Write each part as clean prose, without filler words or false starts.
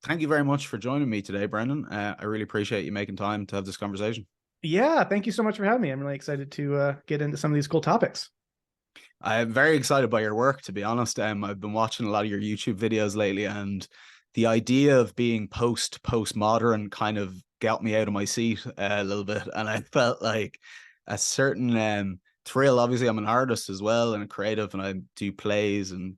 Thank you very much for joining me today, Brendan. I really appreciate you making time to have this conversation. Yeah, thank you so much for having me. I'm really excited to get into some of these cool topics. I'm very excited by your work, to be honest. I've been watching a lot of your YouTube videos lately, and the idea of being postmodern kind of got me out of my seat a little bit, and I felt like a certain thrill. Obviously, I'm an artist as well and a creative, and I do plays and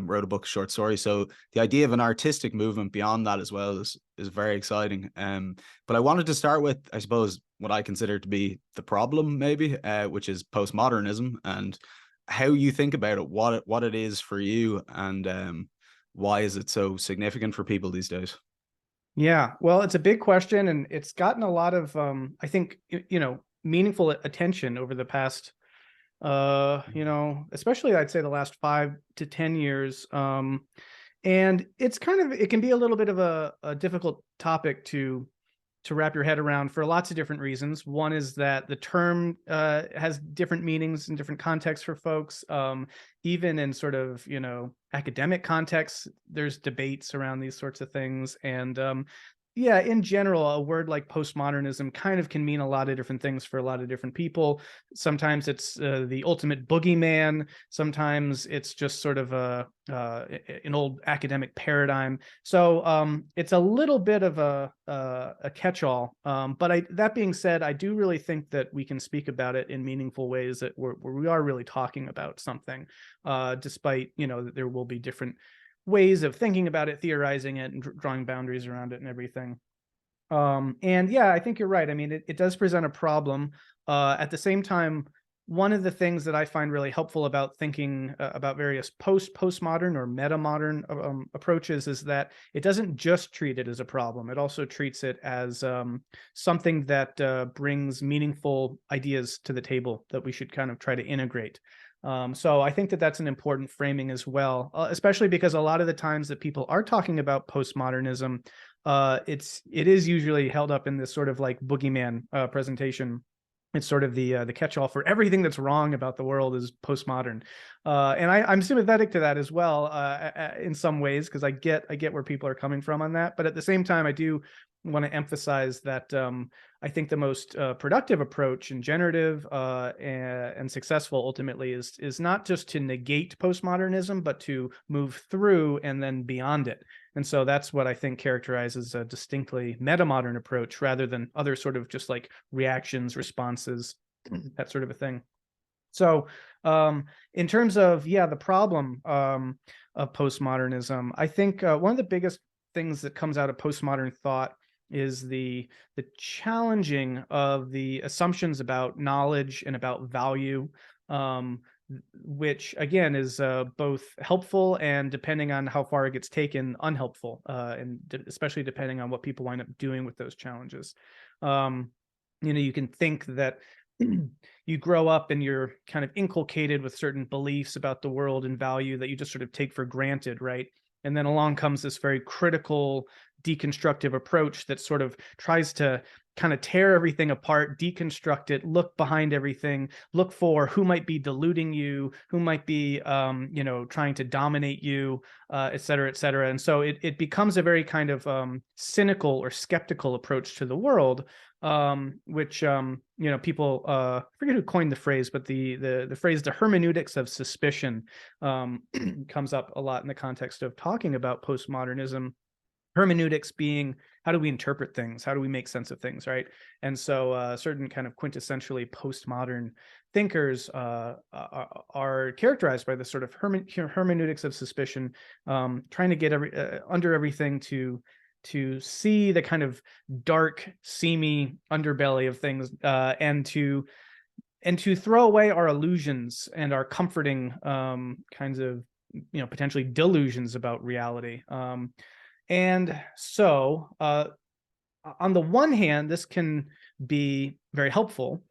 wrote a book of short stories. So the idea of an artistic movement beyond that as well is very exciting. But I wanted to start with, I suppose, what I consider to be the problem, maybe, which is postmodernism and how you think about it, what it is for you, and why is it so significant for people these days? Yeah, well, it's a big question, and it's gotten a lot of, I think, meaningful attention over the past, especially I'd say the last 5 to 10 years. And it can be a little bit of a difficult topic to wrap your head around for lots of different reasons. One is that the term has different meanings in different contexts for folks. Even in sort of, academic contexts, there's debates around these sorts of things. And yeah, in general, a word like postmodernism kind of can mean a lot of different things for a lot of different people. Sometimes it's the ultimate boogeyman. Sometimes it's just sort of an old academic paradigm. So it's a little bit of a catch-all. But that being said, I do really think that we can speak about it in meaningful ways where we are really talking about something, despite that there will be different ways of thinking about it, theorizing it, and drawing boundaries around it and everything. And yeah, I think you're right. I mean, it does present a problem. At the same time, one of the things that I find really helpful about thinking about various postmodern or metamodern approaches is that it doesn't just treat it as a problem. It also treats it as something that brings meaningful ideas to the table that we should kind of try to integrate. So I think that that's an important framing as well, especially because a lot of the times that people are talking about postmodernism, it is usually held up in this sort of like boogeyman presentation. It's sort of the catch-all for everything that's wrong about the world is postmodern, and I'm sympathetic to that as well in some ways, because I get where people are coming from on that. But at the same time, I do want to emphasize that I think the most productive approach and generative and successful ultimately is not just to negate postmodernism, but to move through and then beyond it. And so that's what I think characterizes a distinctly metamodern approach rather than other sort of just like reactions, responses, that sort of a thing. So in terms of, yeah, the problem of postmodernism, I think one of the biggest things that comes out of postmodern thought is the challenging of the assumptions about knowledge and about value, which again is both helpful and, depending on how far it gets taken, unhelpful, and especially depending on what people wind up doing with those challenges. You can think that you grow up and you're kind of inculcated with certain beliefs about the world and value that you just sort of take for granted, right? And then along comes this very critical, deconstructive approach that sort of tries to kind of tear everything apart, deconstruct it, look behind everything, look for who might be deluding you, who might be, trying to dominate you, et cetera, et cetera. And so it becomes a very kind of cynical or skeptical approach to the world, which people, I forget who coined the phrase, but the phrase "the hermeneutics of suspicion" comes up a lot in the context of talking about postmodernism. Hermeneutics being, how do we interpret things? How do we make sense of things, right? And so certain kind of quintessentially postmodern thinkers are characterized by this sort of hermeneutics of suspicion, trying to get under everything to see the kind of dark, seamy underbelly of things, and to throw away our illusions and our comforting kinds of potentially delusions about reality. And so, on the one hand, this can be very helpful,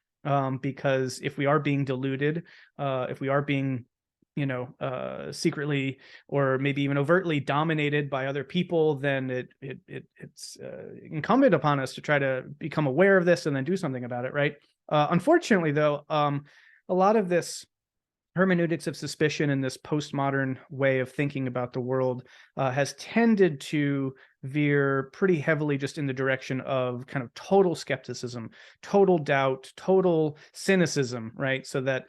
because if we are being deluded, if we are being, secretly or maybe even overtly dominated by other people, then it's incumbent upon us to try to become aware of this and then do something about it, right? Unfortunately, though, a lot of this hermeneutics of suspicion and this postmodern way of thinking about the world has tended to veer pretty heavily just in the direction of kind of total skepticism, total doubt, total cynicism, right? So that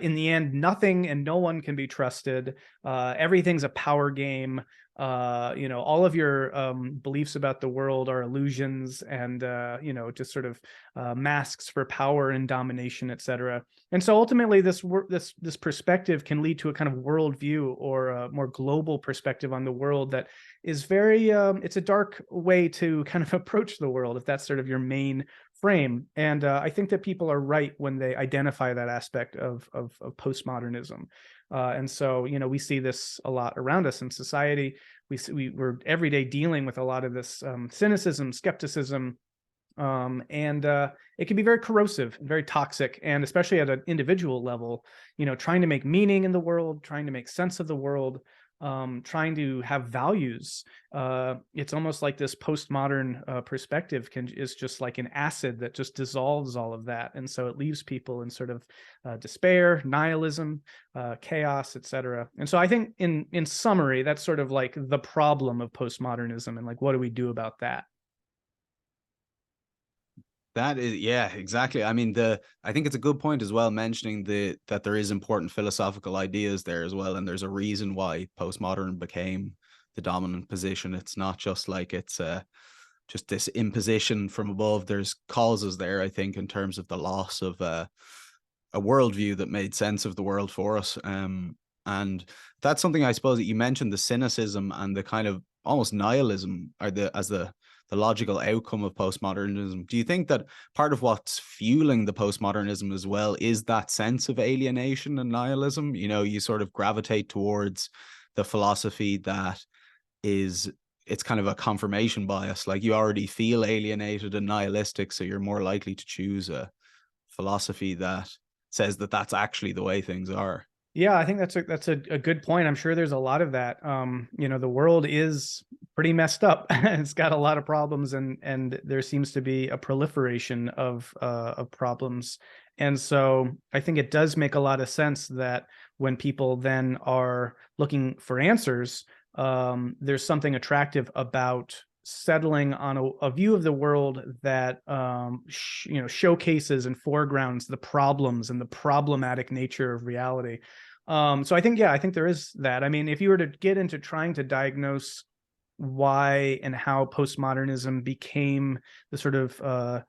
in the end, nothing and no one can be trusted. Everything's a power game. All of your beliefs about the world are illusions and, just sort of masks for power and domination, et cetera. And so ultimately, this perspective can lead to a kind of worldview or a more global perspective on the world that is very, it's a dark way to kind of approach the world if that's sort of your main frame. And I think that people are right when they identify that aspect of postmodernism. And so, we see this a lot around us in society. We're every day dealing with a lot of this cynicism, skepticism, and it can be very corrosive and very toxic. And especially at an individual level, trying to make meaning in the world, trying to make sense of the world, trying to have values. It's almost like this postmodern perspective is just like an acid that just dissolves all of that. And so it leaves people in sort of despair, nihilism, chaos, etc. And so I think in summary, that's sort of like the problem of postmodernism, and like, what do we do about that? That is, yeah, exactly. I mean, I think it's a good point as well, mentioning that there is important philosophical ideas there as well, and there's a reason why postmodern became the dominant position. It's not just like it's just this imposition from above. There's causes there, I think, in terms of the loss of a worldview that made sense of the world for us. And that's something, I suppose, that you mentioned, the cynicism and the kind of almost nihilism are as the logical outcome of postmodernism. Do you think that part of what's fueling the postmodernism as well is that sense of alienation and nihilism? You sort of gravitate towards the philosophy that it's kind of a confirmation bias. Like, you already feel alienated and nihilistic, so you're more likely to choose a philosophy that says that that's actually the way things are. Yeah, I think that's a good point. I'm sure there's a lot of that. The world is pretty messed up. It's got a lot of problems, and there seems to be a proliferation of problems. And so I think it does make a lot of sense that when people then are looking for answers, there's something attractive about settling on a view of the world that showcases and foregrounds the problems and the problematic nature of reality. So I think there is that. I mean, if you were to get into trying to diagnose why and how postmodernism became the sort of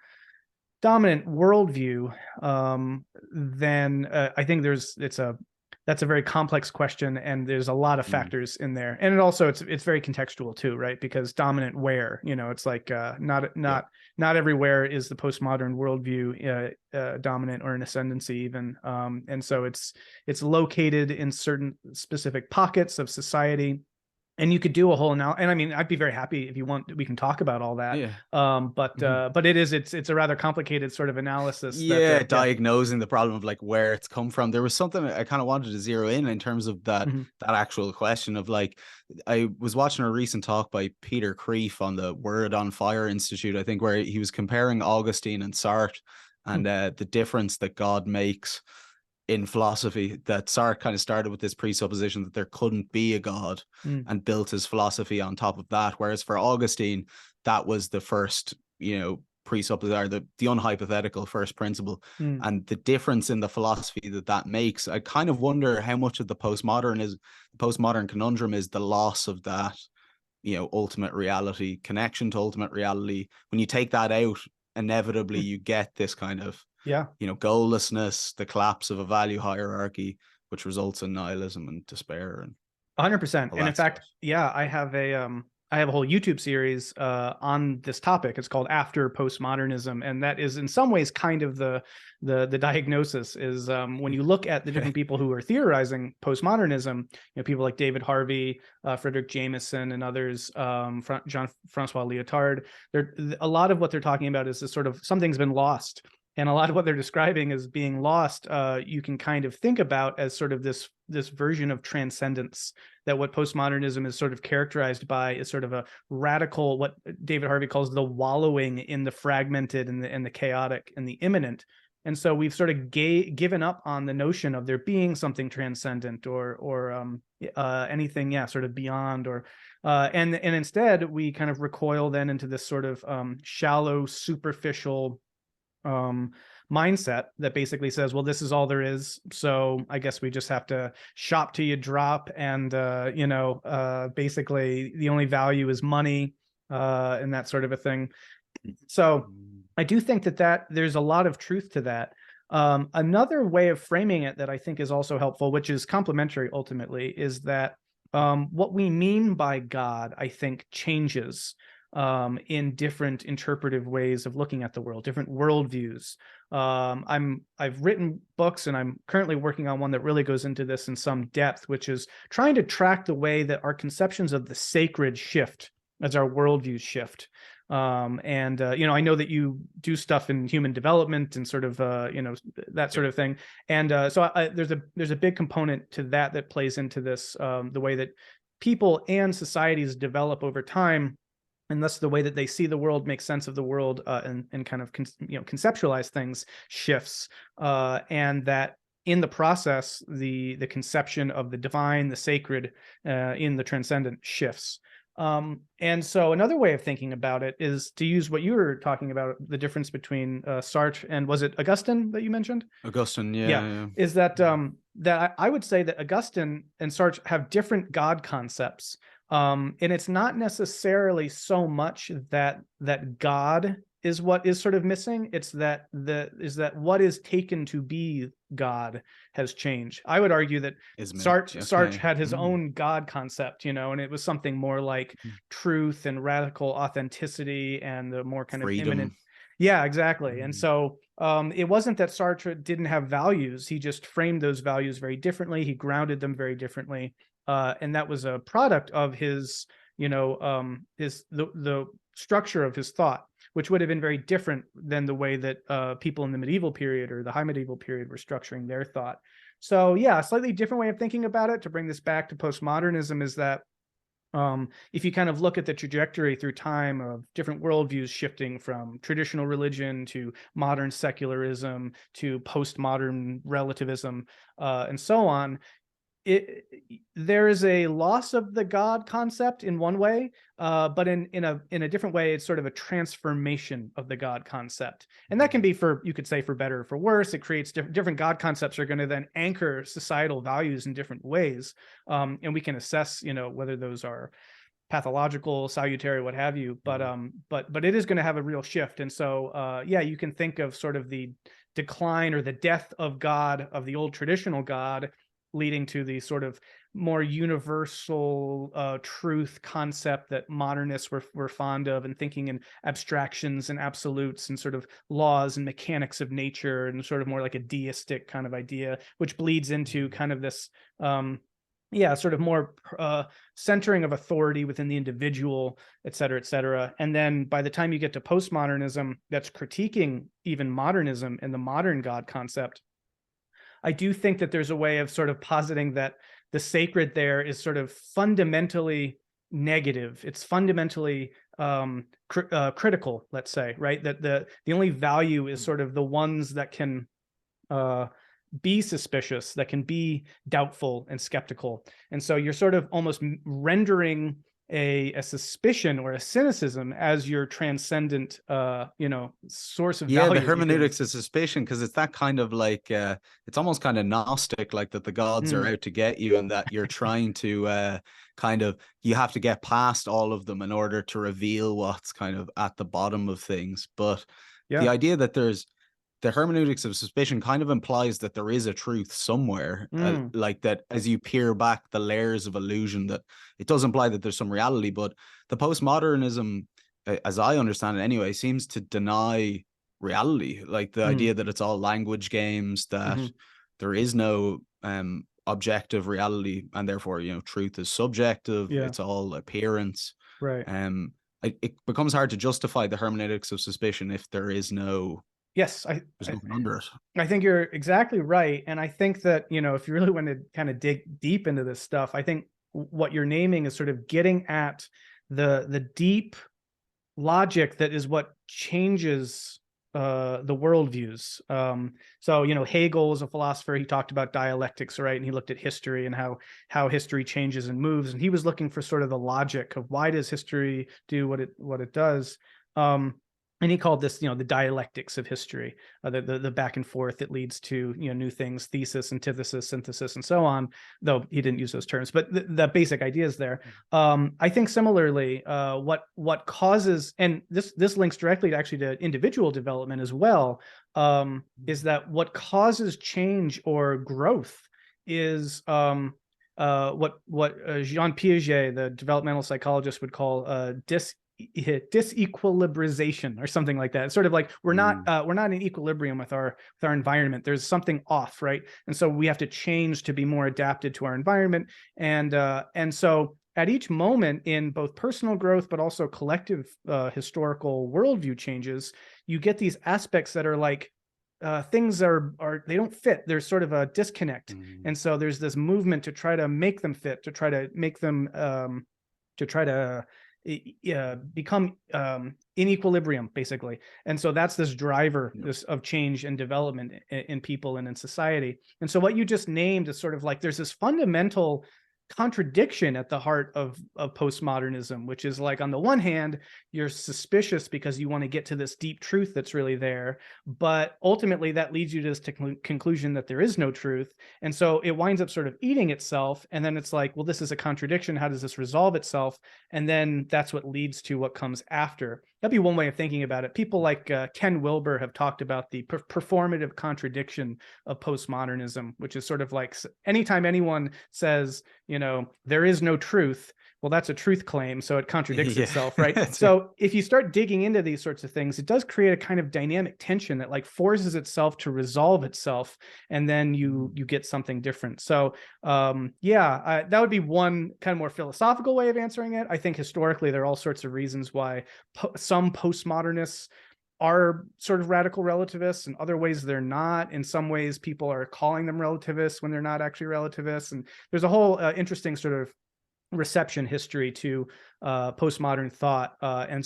dominant worldview, then I think that's a very complex question, and there's a lot of factors in there. And it's very contextual too, right? Because dominant where, it's like not everywhere is the postmodern worldview dominant or an ascendancy even. And so it's located in certain specific pockets of society. And you could do a whole analysis. And I mean, I'd be very happy if you want, we can talk about all that. Yeah. But it's a rather complicated sort of analysis. Yeah, diagnosing the problem of like where it's come from. There was something I kind of wanted to zero in terms of that actual question of, like, I was watching a recent talk by Peter Kreeft on the Word on Fire Institute, I think, where he was comparing Augustine and Sartre and the difference that God makes in philosophy. That Sartre kind of started with this presupposition that there couldn't be a God and built his philosophy on top of that. Whereas for Augustine, that was the first, presupposition, or the unhypothetical first principle. And the difference in the philosophy that makes, I kind of wonder how much of the postmodern conundrum is the loss of that, ultimate reality, connection to ultimate reality. When you take that out, inevitably you get this kind of goallessness, the collapse of a value hierarchy, which results in nihilism and despair. And 100%. And in fact, I have a whole YouTube series on this topic. It's called After Postmodernism, and that is in some ways kind of the diagnosis is when you look at the different people who are theorizing postmodernism, people like David Harvey, Frederick Jameson, and others, Jean-Francois Lyotard. A lot of what they're talking about is this sort of something's been lost. And a lot of what they're describing as being lost, you can kind of think about as sort of this version of transcendence, that what postmodernism is sort of characterized by is sort of a radical, what David Harvey calls the wallowing in the fragmented and the chaotic and the immanent. And so we've sort of given up on the notion of there being something transcendent or anything, sort of beyond, or And instead we kind of recoil then into this sort of shallow, superficial mindset that basically says, well, this is all there is, so I guess we just have to shop till you drop, and basically the only value is money, and that sort of a thing. So I do think that there's a lot of truth to that. Another way of framing it that I think is also helpful, which is complementary ultimately, is that what we mean by God, I think, changes in different interpretive ways of looking at the world, different worldviews. I've written books, and I'm currently working on one that really goes into this in some depth, which is trying to track the way that our conceptions of the sacred shift as our worldviews shift. I know that you do stuff in human development and sort of that sort of thing, and there's a big component to that plays into this, the way that people and societies develop over time, and thus the way that they see the world, make sense of the world, and kind of conceptualize things shifts, and that in the process the conception of the divine, the sacred, in the transcendent shifts. And so another way of thinking about it is to use what you were talking about, the difference between Sartre and, was it Augustine that you mentioned? Augustine, yeah. Is that that I would say that Augustine and Sartre have different God concepts. And it's not necessarily so much that God is what is sort of missing. It's that what is taken to be God has changed. I would argue that Sartre had his own God concept, and it was something more like truth and radical authenticity and the more kind freedom. of imminent. Yeah, exactly. And so it wasn't that Sartre didn't have values. He just framed those values very differently. He grounded them very differently. And that was a product of his, the structure of his thought, which would have been very different than the way that people in the medieval period or the high medieval period were structuring their thought. So yeah, a slightly different way of thinking about it, to bring this back to postmodernism, is that if you kind of look at the trajectory through time of different worldviews shifting from traditional religion to modern secularism to postmodern relativism, and so on, there is a loss of the God concept in one way, but in a different way, it's sort of a transformation of the God concept, and that can be, you could say, for better or for worse. It creates different God concepts are going to then anchor societal values in different ways, and we can assess, whether those are pathological, salutary, what have you. But it is going to have a real shift, and so you can think of sort of the decline or the death of God, of the old traditional God, leading to the sort of more universal truth concept that modernists were fond of, and thinking in abstractions and absolutes and sort of laws and mechanics of nature, and sort of more like a deistic kind of idea, which bleeds into kind of this sort of more centering of authority within the individual, et cetera, et cetera. And then by the time you get to postmodernism, that's critiquing even modernism and the modern God concept, I do think that there's a way of sort of positing that the sacred there is sort of fundamentally negative. It's fundamentally critical, let's say, right? That the only value is sort of the ones that can be suspicious, that can be doubtful and skeptical. And so you're sort of almost rendering a suspicion or a cynicism as your transcendent source of value. The hermeneutics of suspicion, because it's that kind of like it's almost kind of Gnostic, like that the gods are out to get you, and that you're trying to you have to get past all of them in order to reveal what's kind of at the bottom of things. But the idea that there's the hermeneutics of suspicion kind of implies that there is a truth somewhere, like that as you peer back the layers of illusion, that it does imply that there's some reality. But the postmodernism, as I understand it anyway, seems to deny reality, like the idea that it's all language games, that there is no objective reality, and therefore, truth is subjective. It's all appearance. Right. It becomes hard to justify the hermeneutics of suspicion if there is no... Yes, there's nothing under it. I think you're exactly right. And I think that, if you really want to kind of dig deep into this stuff, I think what you're naming is sort of getting at the deep logic that is what changes the worldviews. So, you know, Hegel was a philosopher. He talked about dialectics, right? And he looked at history and how history changes and moves. And he was looking for sort of the logic of why does history do what it does. And he called this, you know, the dialectics of history, the back and forth that leads to, you know, new things, thesis, antithesis, synthesis, and so on. Though he didn't use those terms, but the basic idea is there. I think similarly, what causes, and this links directly to individual development as well, is that what causes change or growth is what Jean Piaget, the developmental psychologist, would call disequilibrization or something like that. It's sort of like we're not in equilibrium with our environment. There's something off, right? And so we have to change to be more adapted to our environment. And so at each moment in both personal growth, but also collective historical worldview changes, you get these aspects that are like things are they don't fit. There's sort of a disconnect. And so there's this movement to try to make them fit, to try to make them become in equilibrium, basically. And so that's this driver of change and development in people and in society. And so what you just named is sort of like there's this fundamental contradiction at the heart of postmodernism, which is like, on the one hand, you're suspicious because you want to get to this deep truth that's really there, but ultimately that leads you to this conclusion that there is no truth. And so it winds up sort of eating itself. And then it's like, well, this is a contradiction. How does this resolve itself? And then that's what leads to what comes after. That'd be one way of thinking about it. People like Ken Wilber have talked about the performative contradiction of postmodernism, which is sort of like anytime anyone says, you know, there is no truth, well, that's a truth claim, so it contradicts itself, right? So if you start digging into these sorts of things, it does create a kind of dynamic tension that like forces itself to resolve itself, and then you get something different. So that would be one kind of more philosophical way of answering it. I think historically there are all sorts of reasons why some postmodernists are sort of radical relativists. In other ways, they're not. In some ways, people are calling them relativists when they're not actually relativists. And there's a whole interesting sort of reception history to postmodern thought. And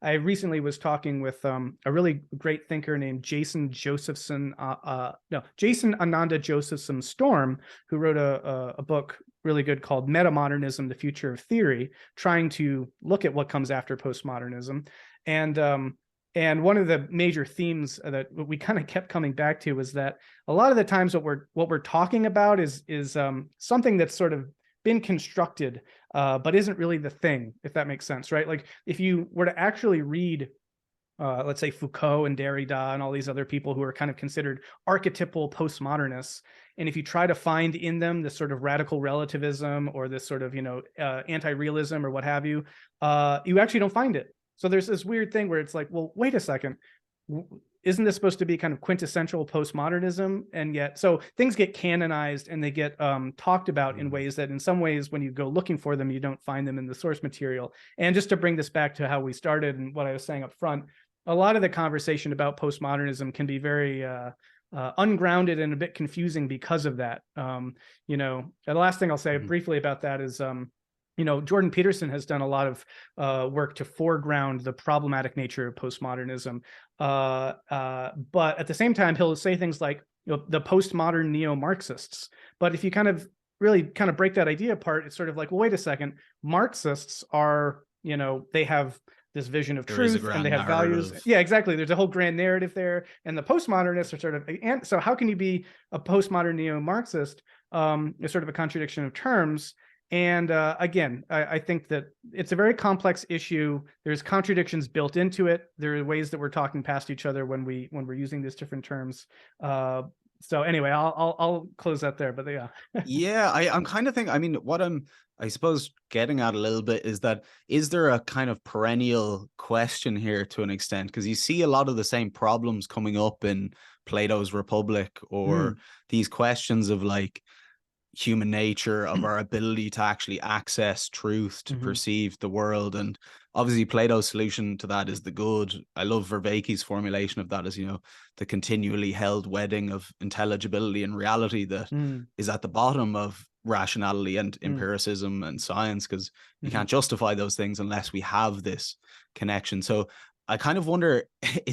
I recently was talking with a really great thinker named Jason Ananda Josephson Storm, who wrote a book really good called Metamodernism, The Future of Theory, trying to look at what comes after postmodernism. And one of the major themes that we kind of kept coming back to was that a lot of the times what we're talking about is something that's sort of been constructed, but isn't really the thing, if that makes sense, right? Like if you were to actually read, let's say Foucault and Derrida and all these other people who are kind of considered archetypal postmodernists, and if you try to find in them this sort of radical relativism or this sort of, anti-realism or what have you, you actually don't find it. So there's this weird thing where it's like, well, wait a second, isn't this supposed to be kind of quintessential postmodernism? And yet, so things get canonized and they get talked about in ways that in some ways, when you go looking for them, you don't find them in the source material. And just to bring this back to how we started and what I was saying up front, a lot of the conversation about postmodernism can be very ungrounded and a bit confusing because of that. The last thing I'll say briefly about that is, Jordan Peterson has done a lot of work to foreground the problematic nature of postmodernism. But at the same time, he'll say things like, the postmodern neo-Marxists. But if you kind of really kind of break that idea apart, it's sort of like, well, wait a second, Marxists are, they have this vision of truth and they have values. Yeah, exactly. There's a whole grand narrative there. And the postmodernists are sort of, and so how can you be a postmodern neo-Marxist? It's sort of a contradiction of terms. And again, I think that it's a very complex issue. There's contradictions built into it. There are ways that we're talking past each other when we're using these different terms. So anyway, I'll close that there. But yeah. Yeah, I'm kind of thinking. I mean, what I suppose getting at a little bit is that, is there a kind of perennial question here to an extent? Because you see a lot of the same problems coming up in Plato's Republic, or these questions of like human nature, of our ability to actually access truth, to perceive the world. And obviously Plato's solution to that is the good. I love Vervaeke's formulation of that as, the continually held wedding of intelligibility and reality that is at the bottom of rationality and empiricism and science, because you can't justify those things unless we have this connection. So I kind of wonder,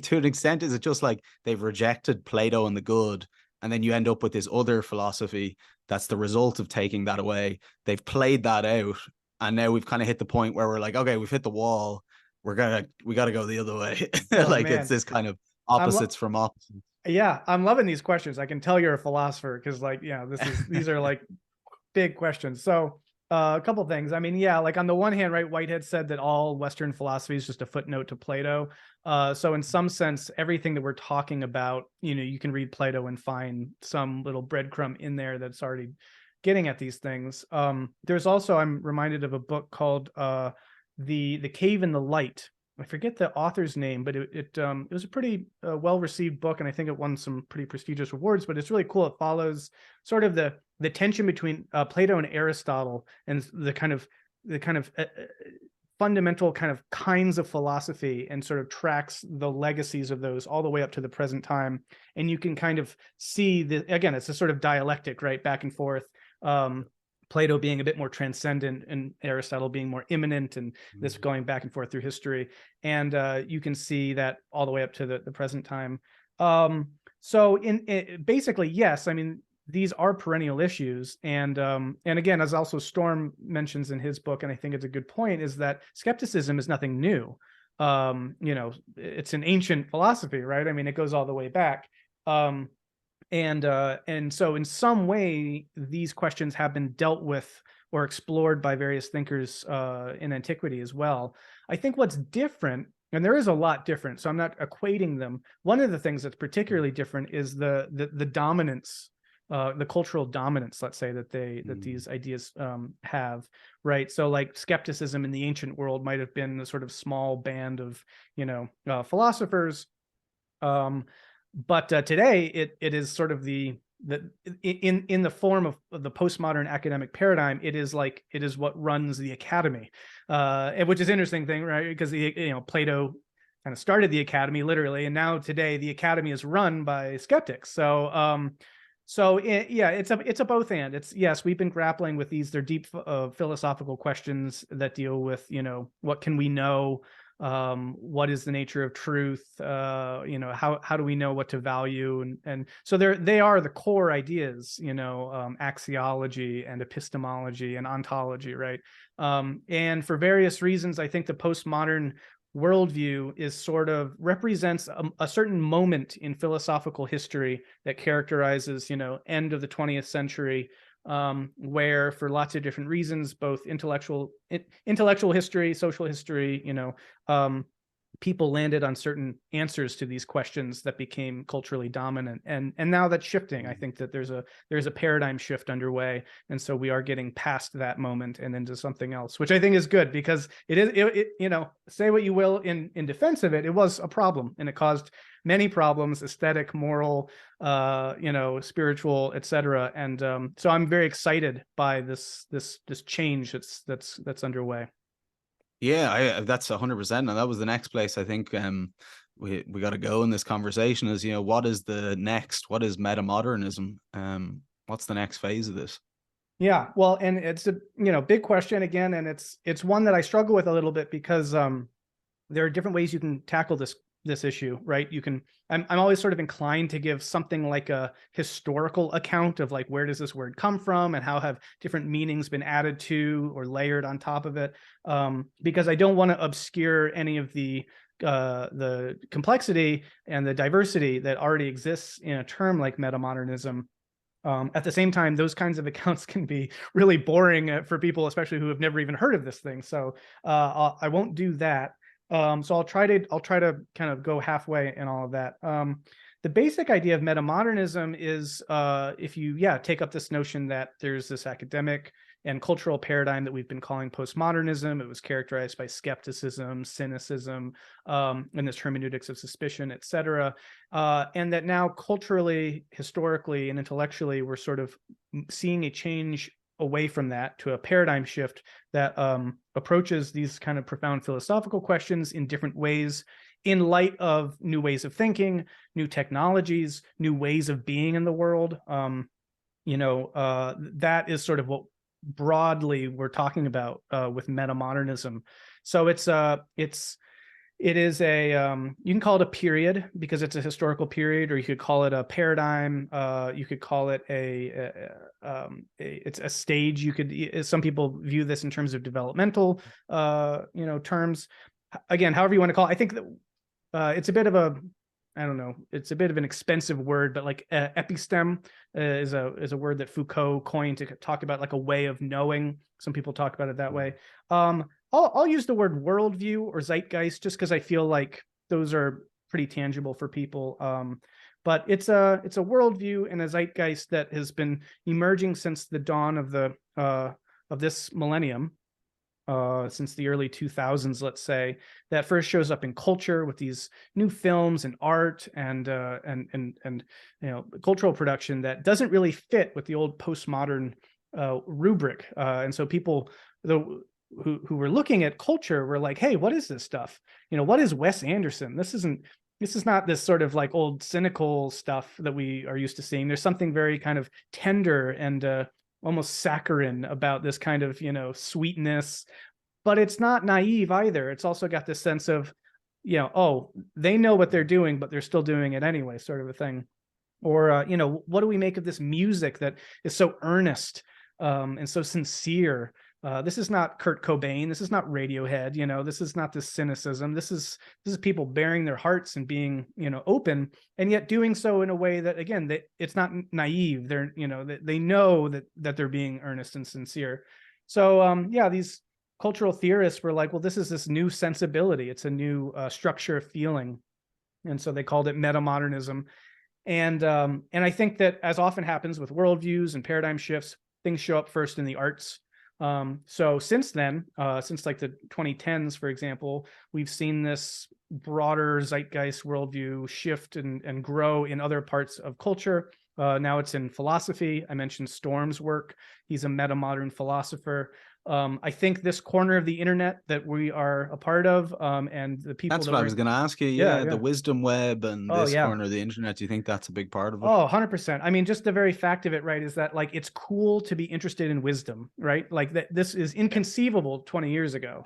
to an extent, is it just like they've rejected Plato and the good, and then you end up with this other philosophy that's the result of taking that away. They've played that out, and now we've kind of hit the point where we're like, okay, we've hit the wall. We got to go the other way. Oh Like it's man, this kind of I'm opposites from opposites. yeah, I'm loving these questions. I can tell you're a philosopher because, like, yeah, these are like big questions. So, a couple things. I mean, yeah, like on the one hand, right, Whitehead said that all Western philosophy is just a footnote to Plato. So in some sense, everything that we're talking about, you can read Plato and find some little breadcrumb in there that's already getting at these things. There's also, I'm reminded of a book called The Cave in the Light. I forget the author's name, but it was a pretty well-received book, and I think it won some pretty prestigious awards. But it's really cool. It follows sort of the tension between Plato and Aristotle, and the kind of fundamental kind of kinds of philosophy, and sort of tracks the legacies of those all the way up to the present time. And you can kind of see again, it's a sort of dialectic, right, back and forth. Plato being a bit more transcendent and Aristotle being more immanent, and this going back and forth through history. And you can see that all the way up to the present time. So basically, yes, I mean, these are perennial issues. And again, as also Storm mentions in his book, and I think it's a good point, is that skepticism is nothing new. It's an ancient philosophy, right? I mean, it goes all the way back. And so in some way, these questions have been dealt with or explored by various thinkers in antiquity as well. I think what's different, and there is a lot different, so I'm not equating them. One of the things that's particularly different is the dominance, the cultural dominance, let's say, that these ideas have, right? So like skepticism in the ancient world might have been a sort of small band of philosophers. But today it is sort of in the form of the postmodern academic paradigm. It is what runs the academy, which is an interesting thing, right? Because Plato kind of started the academy literally, and now today the academy is run by skeptics. So it's a both and. It's, yes, we've been grappling with these. They're deep philosophical questions that deal with what can we know. What is the nature of truth? How do we know what to value? And so they are the core ideas, axiology and epistemology and ontology, right? And for various reasons, I think the postmodern worldview is sort of represents a certain moment in philosophical history that characterizes, end of the 20th century, where for lots of different reasons, both intellectual history, social history, people landed on certain answers to these questions that became culturally dominant. And now that's shifting. I think that there's a paradigm shift underway. And so we are getting past that moment and into something else, which I think is good, because it say what you will in defense of it, it was a problem, and it caused many problems: aesthetic, moral, spiritual, etc. And so I'm very excited by this change that's underway. Yeah, that's 100%, and that was the next place I think we got to go in this conversation is, what is the next? What is metamodernism? What's the next phase of this? Yeah, well, and it's a big question again, and it's one that I struggle with a little bit, because there are different ways you can tackle this issue, right? I'm always sort of inclined to give something like a historical account of, like, where does this word come from and how have different meanings been added to or layered on top of it, because I don't want to obscure any of the complexity and the diversity that already exists in a term like metamodernism. At the same time, those kinds of accounts can be really boring for people, especially who have never even heard of this thing. So I won't do that. So I'll try to kind of go halfway in all of that. The basic idea of metamodernism is, if you take up this notion that there's this academic and cultural paradigm that we've been calling postmodernism. It was characterized by skepticism, cynicism, and this hermeneutics of suspicion, etc. And that now culturally, historically, and intellectually, we're sort of seeing a change away from that to a paradigm shift that approaches these kind of profound philosophical questions in different ways, in light of new ways of thinking, new technologies, new ways of being in the world. That is sort of what broadly we're talking about with metamodernism. So it's It is a you can call it a period because it's a historical period, or you could call it a paradigm. You could call it it's a stage. You could, some people view this in terms of developmental terms. Again, however you want to call it. I think that it's a bit of a, I don't know, it's a bit of an expensive word, but like episteme is a word that Foucault coined to talk about like a way of knowing. Some people talk about it that way. I'll use the word worldview or zeitgeist just because I feel like those are pretty tangible for people. But it's a worldview and a zeitgeist that has been emerging since the dawn of this millennium. Since the early 2000s, let's say, that first shows up in culture with these new films and art and cultural production that doesn't really fit with the old postmodern rubric. And so people who were looking at culture were like, hey, what is this stuff? What is Wes Anderson? This is not this sort of like old cynical stuff that we are used to seeing. There's something very kind of tender and almost saccharine about this kind of, sweetness, but it's not naive either. It's also got this sense of, oh, they know what they're doing, but they're still doing it anyway, sort of a thing. Or, what do we make of this music that is so earnest and so sincere? This is not Kurt Cobain. This is not Radiohead. This is not this cynicism. This is people bearing their hearts and being, open, and yet doing so in a way that, again, it's not naive. They're, they know that they're being earnest and sincere. So, these cultural theorists were like, well, this is this new sensibility. It's a new structure of feeling, and so they called it Metamodernism. And I think that, as often happens with worldviews and paradigm shifts, things show up first in the arts. So since then, since like the 2010s, for example, we've seen this broader zeitgeist worldview shift and grow in other parts of culture. Now it's in philosophy. I mentioned Storm's work. He's a meta-modern philosopher. I think this corner of the internet that we are a part of, and the people— That's what I was going to ask you. Yeah, the wisdom web and this corner of the internet. Do you think that's a big part of it? Oh, 100%. I mean, just the very fact of it, right, is that like it's cool to be interested in wisdom, right? Like that this is inconceivable 20 years ago.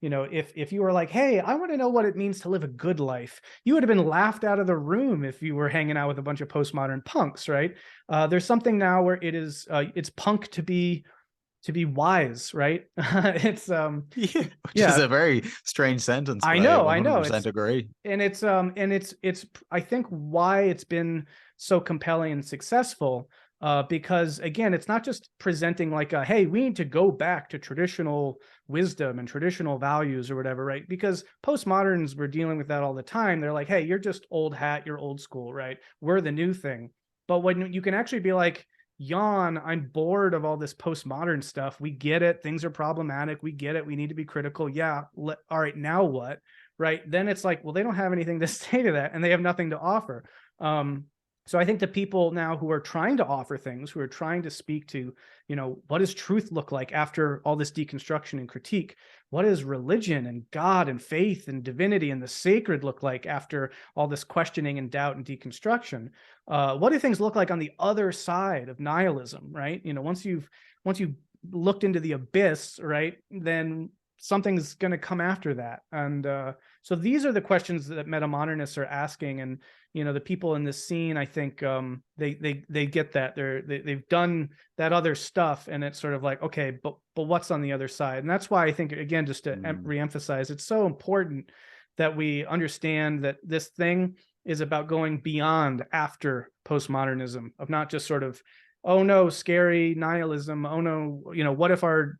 If you were like, hey, I want to know what it means to live a good life, you would have been laughed out of the room if you were hanging out with a bunch of postmodern punks, right? There's something now where it's punk to be wise, right? It's which is a very strange sentence. I know. 100% agree. And it's I think why it's been so compelling and successful, because again, it's not just presenting like hey, we need to go back to traditional wisdom and traditional values or whatever, right? Because postmoderns were dealing with that all the time. They're like, hey, you're just old hat, you're old school, right? We're the new thing. But when you can actually be like, yawn, I'm bored of all this postmodern stuff. We get it. Things are problematic. We get it. We need to be critical. Yeah. All right. Now what? Right. Then it's like, well, they don't have anything to say to that, and they have nothing to offer. So I think the people now who are trying to offer things, who are trying to speak to, what does truth look like after all this deconstruction and critique? What does religion and God and faith and divinity and the sacred look like after all this questioning and doubt and deconstruction? What do things look like on the other side of nihilism, right? Once you've looked into the abyss, right, then something's going to come after that. And so these are the questions that metamodernists are asking. And the people in this scene, I think they get that. They've done that other stuff, and it's sort of like, okay, but what's on the other side? And that's why I think, again, just to reemphasize, it's so important that we understand that this thing is about going beyond after postmodernism, of not just sort of, oh no, scary nihilism. Oh no, what if our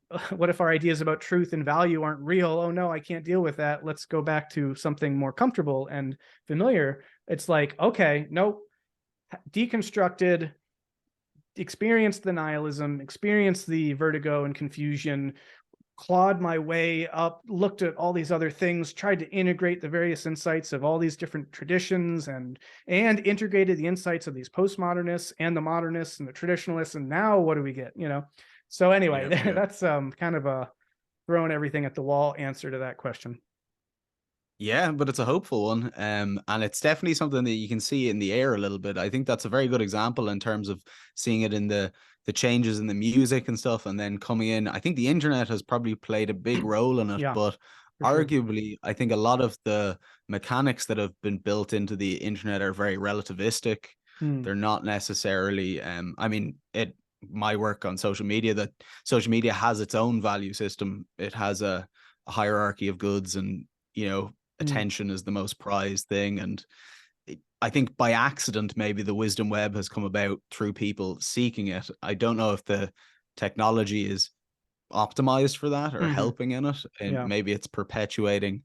ideas about truth and value aren't real? Oh no, I can't deal with that. Let's go back to something more comfortable and familiar. It's like, okay, nope, deconstructed, experienced the nihilism, experienced the vertigo and confusion, clawed my way up, looked at all these other things, tried to integrate the various insights of all these different traditions, and integrated the insights of these postmodernists and the modernists and the traditionalists. And now what do we get? So anyway, that's kind of a throwing everything at the wall answer to that question. Yeah, but it's a hopeful one. And it's definitely something that you can see in the air a little bit. I think that's a very good example in terms of seeing it in the changes in the music and stuff, and then coming in. I think the internet has probably played a big role in it, but sure. arguably, I think a lot of the mechanics that have been built into the internet are very relativistic. Mm, They're not necessarily, I mean, my work on social media, that social media has its own value system. It has a hierarchy of goods, and, mm, attention is the most prized thing. And I think by accident, maybe the wisdom web has come about through people seeking it. I don't know if the technology is optimized for that or hmm. helping in it, and Yeah. maybe it's perpetuating.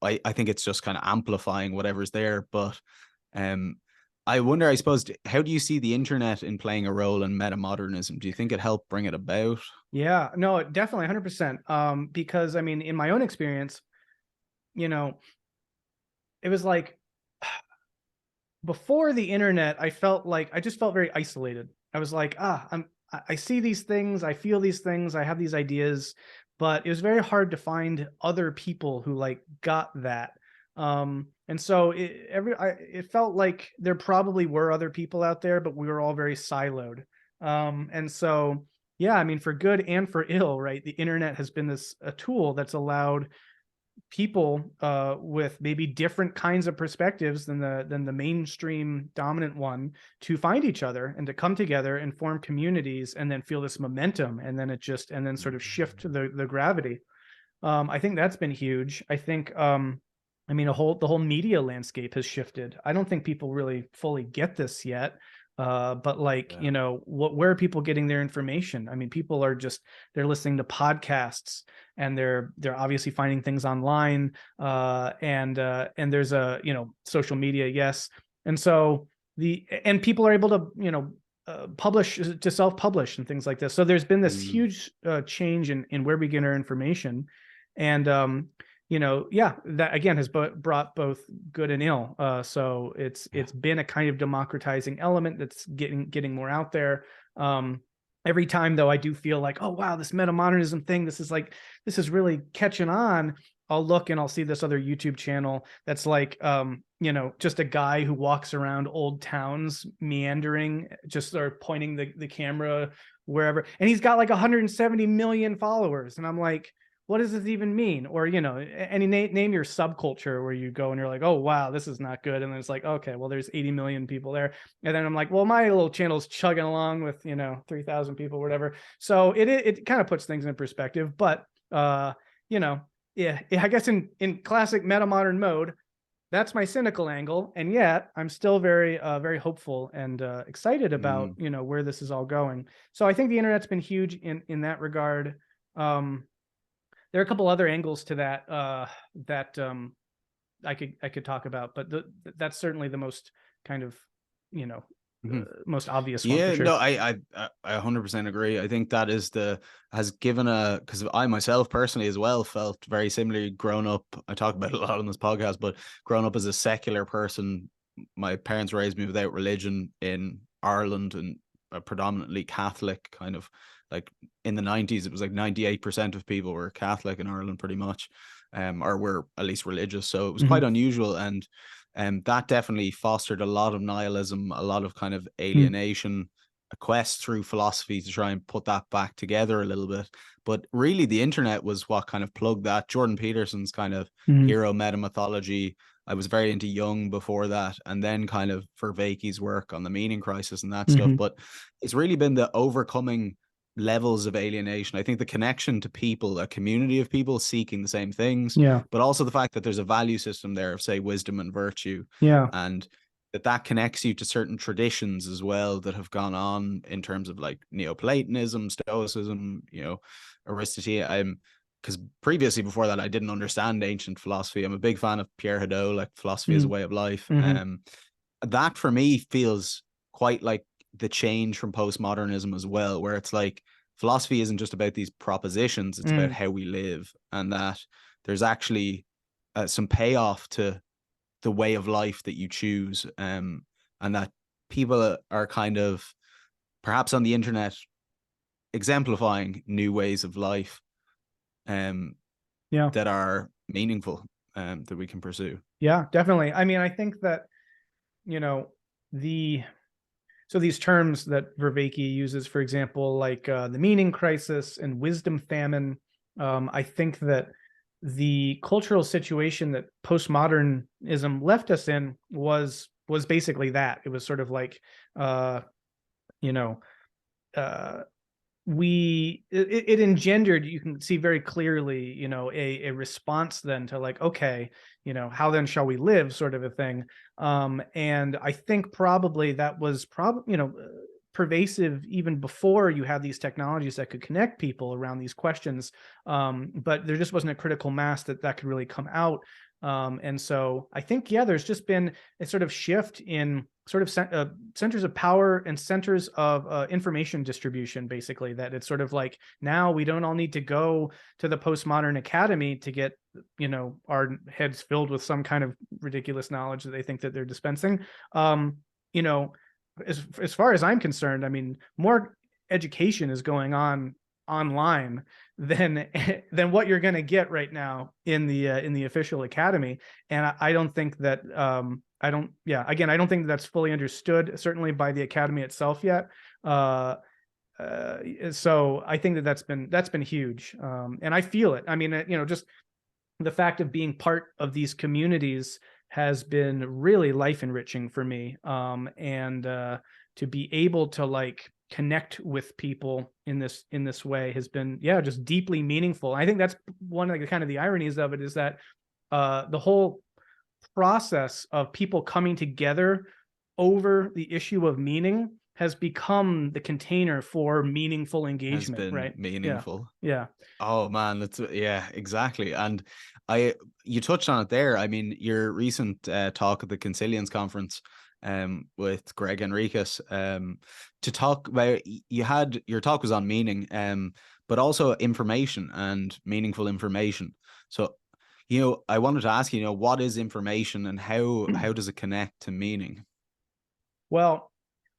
I think it's just kind of amplifying whatever's there. But um I wonder, I suppose, how do you see the internet in playing a role in metamodernism? Do you think it helped bring it about? Yeah, no, definitely 100%. Because I mean, in my own experience, you know, it was like before the internet, I just felt very isolated. I was like, I see these things, I feel these things, I have these ideas, but it was very hard to find other people who like got that. And so it felt like there probably were other people out there, but we were all very siloed. And so, yeah, I mean, for good and for ill, right? The internet has been a tool that's allowed people with maybe different kinds of perspectives than the mainstream dominant one to find each other and to come together and form communities and then feel this momentum, and then sort of shift the gravity. I think that's been huge. I think I mean the whole media landscape has shifted. I don't think people really fully get this yet. But like, Yeah. where are people getting their information? I mean, people are they're listening to podcasts, and they're obviously finding things online. And there's social media, yes. And so and people are able to, publish to self-publish and things like this. So there's been this Mm. huge change in where we get our information. And yeah, that again has brought both good and ill. So it's been a kind of democratizing element that's getting more out there. Every time though, I do feel like, oh wow, this metamodernism thing, this is really catching on. I'll look and I'll see this other YouTube channel that's like, just a guy who walks around old towns meandering, just sort of pointing the camera wherever. And he's got like 170 million followers. And I'm like, what does this even mean? Or, any name your subculture where you go and you're like, oh, wow, this is not good. And then it's like, okay, well, there's 80 million people there. And then I'm like, well, my little channel's chugging along with, 3,000 people, whatever. So it kind of puts things in perspective. But, yeah, I guess in classic meta-modern mode, that's my cynical angle. And yet I'm still very, very hopeful and excited about, Mm. where this is all going. So I think the internet's been huge in that regard. There are a couple other angles to that that I could talk about, but that's certainly the most kind of Mhm. most obvious one for Yeah, sure. no, I 100% agree. I think that has given because I myself personally as well felt very similarly growing up. I talk about it a lot on this podcast, but growing up as a secular person, my parents raised me without religion in Ireland, and a predominantly Catholic kind of, like, in the 90s, it was like 98% of people were Catholic in Ireland pretty much, or were at least religious. So it was quite Mm-hmm. unusual. And that definitely fostered a lot of nihilism, a lot of kind of alienation, a quest through philosophy to try and put that back together a little bit. But really, the internet was what kind of plugged that. Jordan Peterson's kind of Mm-hmm. hero meta mythology. I was very into Jung before that, and then kind of Vervaeke's work on the meaning crisis and that stuff. Mm-hmm. But it's really been the overcoming levels of alienation. I think the connection to people, a community of people seeking the same things, Yeah. but also the fact that there's a value system there of, say, wisdom and virtue, Yeah. and that connects you to certain traditions as well that have gone on in terms of like Neoplatonism, Stoicism, Aristotle. Because previously, before that, I didn't understand ancient philosophy. I'm a big fan of Pierre Hadot, like philosophy as a way of life. Mm-hmm. That for me feels quite like the change from postmodernism as well, where it's like philosophy isn't just about these propositions, it's about Mm. how we live, and that there's actually some payoff to the way of life that you choose, and that people are kind of perhaps on the internet exemplifying new ways of life, um, Yeah. that are meaningful, that we can pursue. Yeah, definitely. I mean, I think that, you know, the so these terms that Vervaeke uses, for example, like the meaning crisis and wisdom famine, I think that the cultural situation that postmodernism left us in was basically that. It was sort of like, you know, it engendered, you can see very clearly, you know, a response then to like, okay, you know, how then shall we live, sort of a thing. And I think probably that was probably, you know, pervasive even before you had these technologies that could connect people around these questions. But there just wasn't a critical mass that could really come out. And so I think, yeah, there's just been a sort of shift in sort of centers of power and centers of information distribution, basically, that it's sort of like, now we don't all need to go to the postmodern academy to get, you know, our heads filled with some kind of ridiculous knowledge that they think that they're dispensing. You know, as far as I'm concerned, I mean, more education is going on online than what you're going to get right now in the official academy. And I don't think that I don't think that's fully understood, certainly by the academy itself yet. So I think that's been huge, and I feel it. I mean, you know, just the fact of being part of these communities has been really life enriching for me, and to be able to like connect with people in this way has been, yeah, just deeply meaningful. I think that's one of the kind of the ironies of it, is that the whole process of people coming together over the issue of meaning has become the container for meaningful engagement, Has been right? meaningful. Yeah. Oh man, that's, yeah, exactly. And you touched on it there. I mean, your recent talk at the Consilience conference with Greg Enriquez, to talk about, your talk was on meaning, but also information and meaningful information. So, you know, I wanted to ask you, you know, what is information and how does it connect to meaning? Well,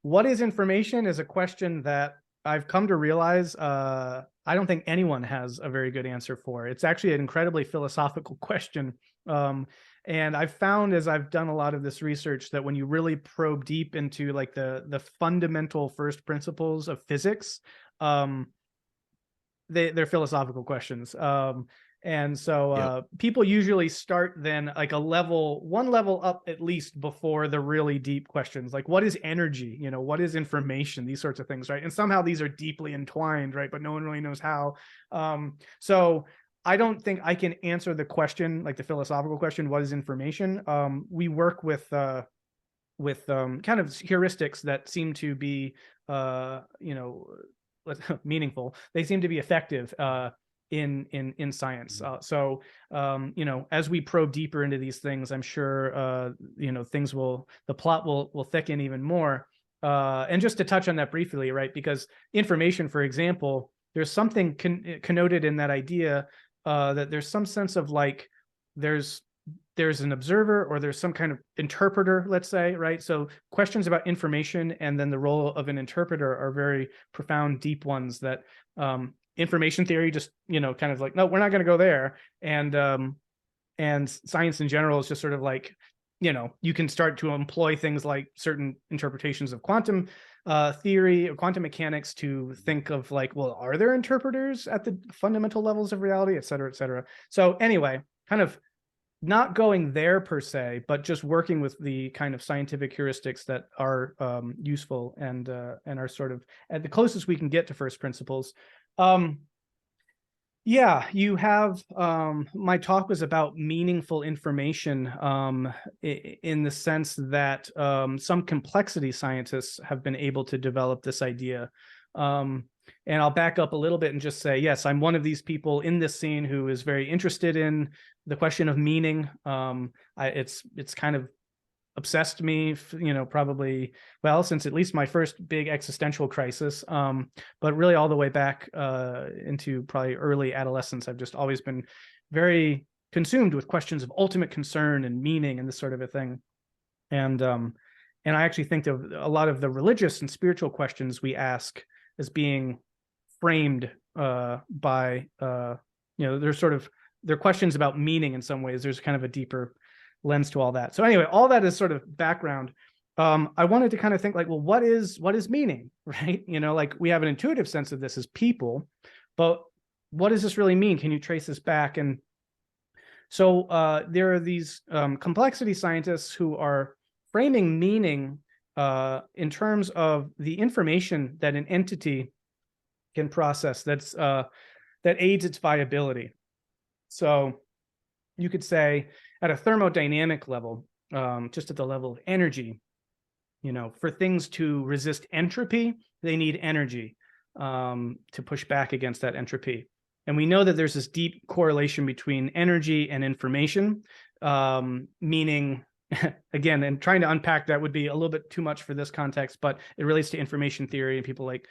what is information is a question that I've come to realize I don't think anyone has a very good answer for. It's actually an incredibly philosophical question. And I've found, as I've done a lot of this research, that when you really probe deep into like the fundamental first principles of physics, they're philosophical questions. And so people usually start then like one level up at least before the really deep questions, like what is energy? You know, what is information? These sorts of things, right? And somehow these are deeply entwined, right? But no one really knows how. So I don't think I can answer the question, like the philosophical question, what is information? We work with kind of heuristics that seem to be, you know, meaningful. They seem to be effective in science. So you know, as we probe deeper into these things, I'm sure you know, the plot will thicken even more. And just to touch on that briefly, right? Because information, for example, there's something connoted in that idea that there's some sense of like there's an observer or there's some kind of interpreter, let's say, right? So questions about information and then the role of an interpreter are very profound, deep ones that information theory just, you know, kind of like, no, we're not going to go there. And science in general is just sort of like, you know, you can start to employ things like certain interpretations of quantum theory or quantum mechanics to think of like, well, are there interpreters at the fundamental levels of reality, et cetera, et cetera. So anyway, kind of not going there per se, but just working with the kind of scientific heuristics that are useful and are sort of at the closest we can get to first principles. Yeah, you have, my talk was about meaningful information in the sense that some complexity scientists have been able to develop this idea. And I'll back up a little bit and just say, yes, I'm one of these people in this scene who is very interested in the question of meaning. It's kind of obsessed me, you know, probably, well, since at least my first big existential crisis, but really all the way back into probably early adolescence. I've just always been very consumed with questions of ultimate concern and meaning and this sort of a thing. And I actually think of a lot of the religious and spiritual questions we ask as being framed by, you know, they're questions about meaning in some ways. There's kind of a deeper lens to all that. So anyway, all that is sort of background. I wanted to kind of think like, well, what is meaning, right? You know, like we have an intuitive sense of this as people, but what does this really mean? Can you trace this back? And So there are these complexity scientists who are framing meaning in terms of the information that an entity can process that aids its viability. So you could say at a thermodynamic level, just at the level of energy, for things to resist entropy, they need energy to push back against that entropy. And we know that there's this deep correlation between energy and information, meaning, again, and trying to unpack that would be a little bit too much for this context, but it relates to information theory and people like,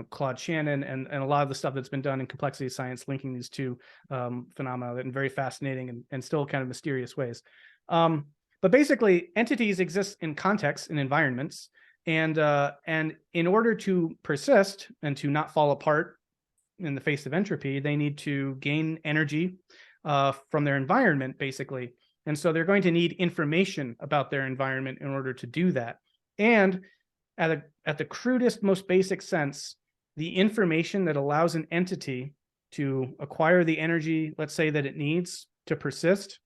Claude Shannon and a lot of the stuff that's been done in complexity science, linking these two phenomena in very fascinating and still kind of mysterious ways. But basically, entities exist in contexts and environments, and in order to persist and to not fall apart in the face of entropy, they need to gain energy from their environment, basically. And so they're going to need information about their environment in order to do that. And at the crudest, most basic sense, the information that allows an entity to acquire the energy, let's say, that it needs to persist,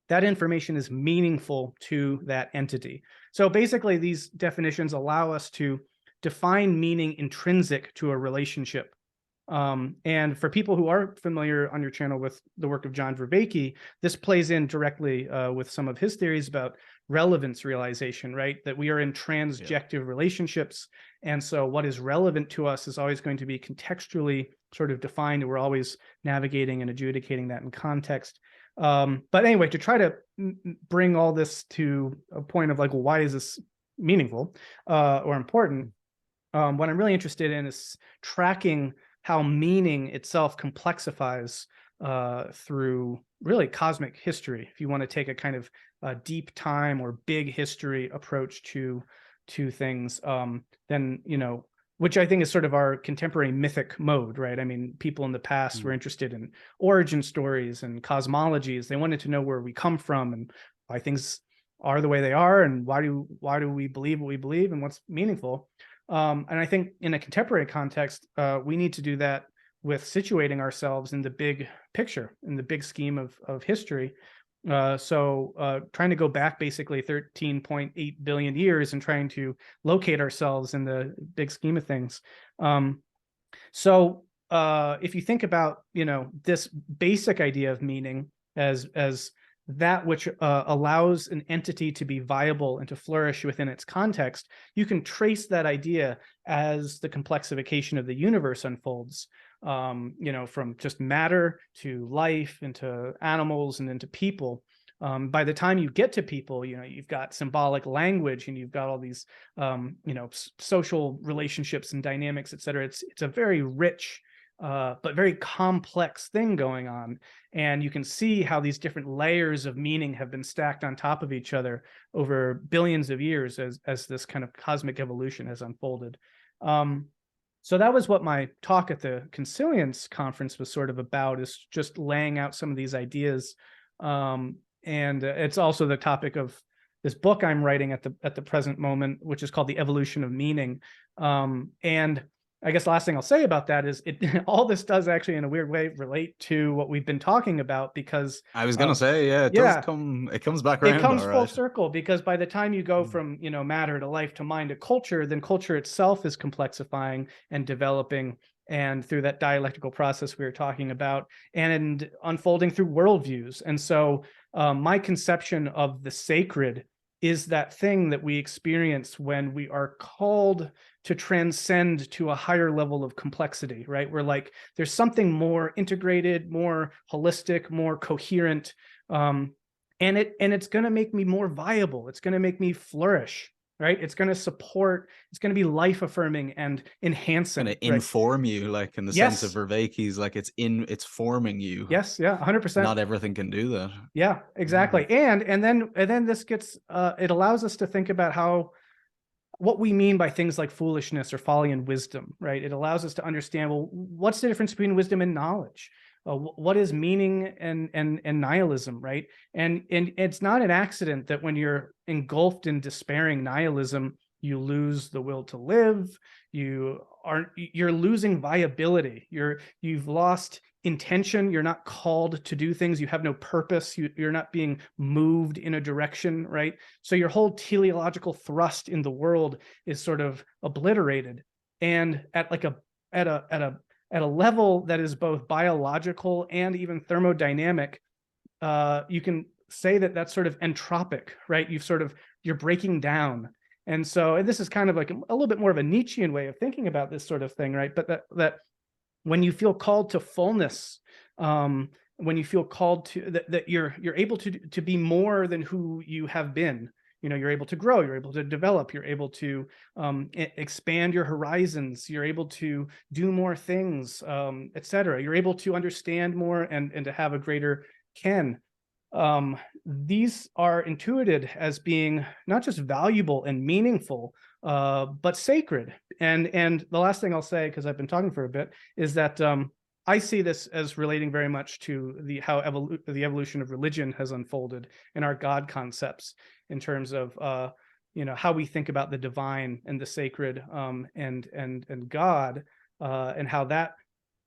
that information is meaningful to that entity. So basically, these definitions allow us to define meaning intrinsic to a relationship. And for people who are familiar on your channel with the work of John Vervaeke, this plays in directly with some of his theories about relevance realization, right? That we are in transjective relationships. And so what is relevant to us is always going to be contextually sort of defined. And we're always navigating and adjudicating that in context. But anyway, to try to bring all this to a point of like, well, why is this meaningful or important? What I'm really interested in is tracking how meaning itself complexifies through really cosmic history. If you want to take a kind of deep time or big history approach to things, then, which I think is sort of our contemporary mythic mode, right? I mean, people in the past were interested in origin stories and cosmologies. They wanted to know where we come from and why things are the way they are, and why do we believe what we believe and what's meaningful. And I think in a contemporary context, we need to do that with situating ourselves in the big picture, in the big scheme of history. So trying to go back basically 13.8 billion years and trying to locate ourselves in the big scheme of things. So if you think about, this basic idea of meaning as that which allows an entity to be viable and to flourish within its context, you can trace that idea as the complexification of the universe unfolds, from just matter to life into animals and into people. By the time you get to people, you've got symbolic language and you've got all these, social relationships and dynamics, et cetera. It's a very rich, but very complex thing going on. And you can see how these different layers of meaning have been stacked on top of each other over billions of years as this kind of cosmic evolution has unfolded. So that was what my talk at the Consilience conference was sort of about, is just laying out some of these ideas. And it's also the topic of this book I'm writing at the present moment, which is called The Evolution of Meaning. And I guess the last thing I'll say about that is all this does actually in a weird way relate to what we've been talking about, because I was gonna say, it comes back around. It comes full circle, because by the time you go from, matter to life to mind to culture, then culture itself is complexifying and developing, and through that dialectical process we were talking about, and unfolding through worldviews. And so my conception of the sacred is that thing that we experience when we are called to transcend to a higher level of complexity, right? We're like, there's something more integrated, more holistic, more coherent, and it's going to make me more viable. It's going to make me flourish, right? It's going to support, it's going to be life affirming and enhancing. Going to inform you, like in the sense of Vervaeke's, like it's forming you. Yes. Yeah. 100%. Not everything can do that. Yeah, exactly. And then this gets, it allows us to think about what we mean by things like foolishness or folly and wisdom, right? It allows us to understand, well, what's the difference between wisdom and knowledge? What is meaning and nihilism, right? And it's not an accident that when you're engulfed in despairing nihilism, you lose the will to live. You're losing viability. You've lost intention. You're not called to do things. You have no purpose. You're not being moved in a direction, right? So your whole teleological thrust in the world is sort of obliterated. And at like at a level that is both biological and even thermodynamic, you can say that that's sort of entropic, right? You're breaking down. And so this is kind of like a little bit more of a Nietzschean way of thinking about this sort of thing, right? But that when you feel called to fullness, when you feel called to that you're able to be more than who you have been, you're able to grow, you're able to develop, you're able to expand your horizons, you're able to do more things, etc. You're able to understand more and to have a greater ken. These are intuited as being not just valuable and meaningful, but sacred. And the last thing I'll say, because I've been talking for a bit, is that I see this as relating very much to how the evolution of religion has unfolded in our God concepts, in terms of how we think about the divine and the sacred, and God, and how that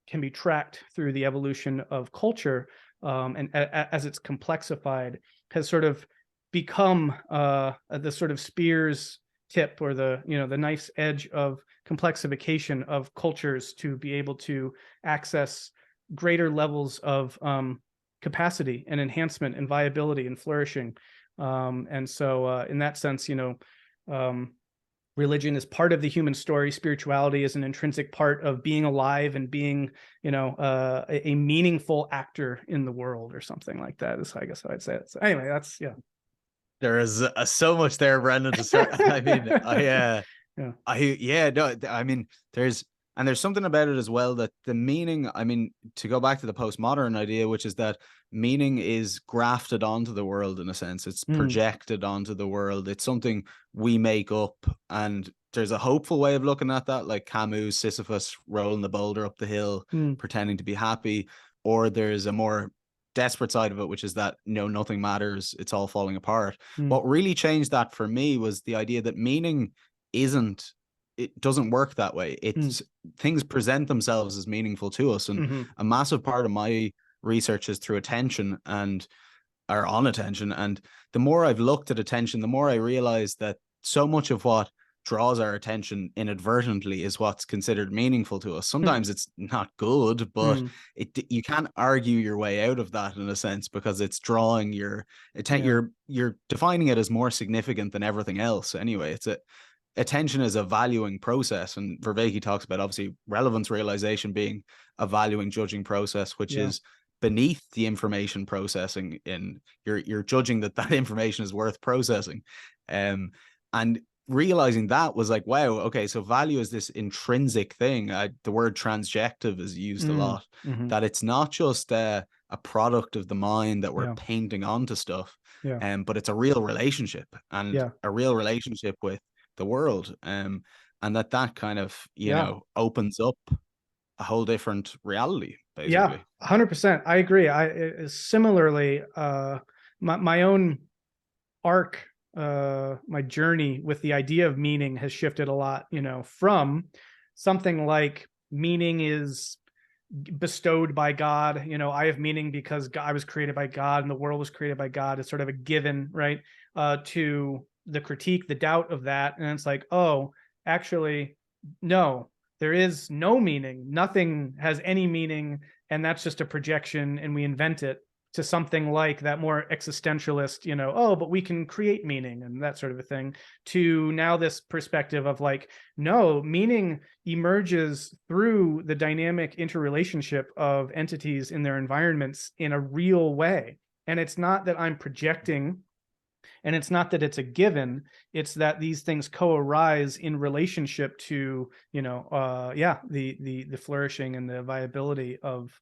can be tracked through the evolution of culture, and as it's complexified, has sort of become the sort of spear's tip, or the knife's edge of complexification of cultures to be able to access greater levels of capacity and enhancement and viability and flourishing. And so in that sense, religion is part of the human story. Spirituality is an intrinsic part of being alive and being, a meaningful actor in the world, or something like that, is, I guess, I'd say it. So anyway, that's, yeah. There is so much there, Brendan, to start. I mean, there's something about it as well, that the meaning, I mean, to go back to the postmodern idea, which is that meaning is grafted onto the world in a sense. It's projected onto the world. It's something we make up. And there's a hopeful way of looking at that, like Camus, Sisyphus rolling the boulder up the hill, pretending to be happy. Or there's a more desperate side of it, which is that nothing matters, it's all falling apart. What really changed that for me was the idea that meaning it doesn't work that way. It's things present themselves as meaningful to us, and a massive part of my research is through attention and on attention. And the more I've looked at attention, the more I realize that so much of what draws our attention inadvertently is what's considered meaningful to us. Sometimes it's not good, but you can't argue your way out of that in a sense, because it's drawing your attention. You're defining it as more significant than everything else. Anyway, attention is a valuing process, and Vervaeke talks about, obviously, relevance realization being a valuing, judging process, which is beneath the information processing. In you're judging that information is worth processing, and realizing that was like, wow, okay, so value is this intrinsic thing. The word transjective is used a lot, that it's not just a product of the mind that we're painting onto stuff, but it's a real relationship, and a real relationship with the world, and that kind of opens up a whole different reality, basically. 100%. I agree. Similarly, my own arc, my journey with the idea of meaning has shifted a lot, from something like meaning is bestowed by God. I have meaning because I was created by God and the world was created by God. It's sort of a given, right? To the critique, the doubt of that. And it's like, oh, actually, no, there is no meaning. Nothing has any meaning. And that's just a projection, and we invent it, to something like that more existentialist, oh, but we can create meaning and that sort of a thing, to now this perspective of like, no, meaning emerges through the dynamic interrelationship of entities in their environments in a real way. And it's not that I'm projecting, and it's not that it's a given, it's that these things co-arise in relationship to, the flourishing and the viability of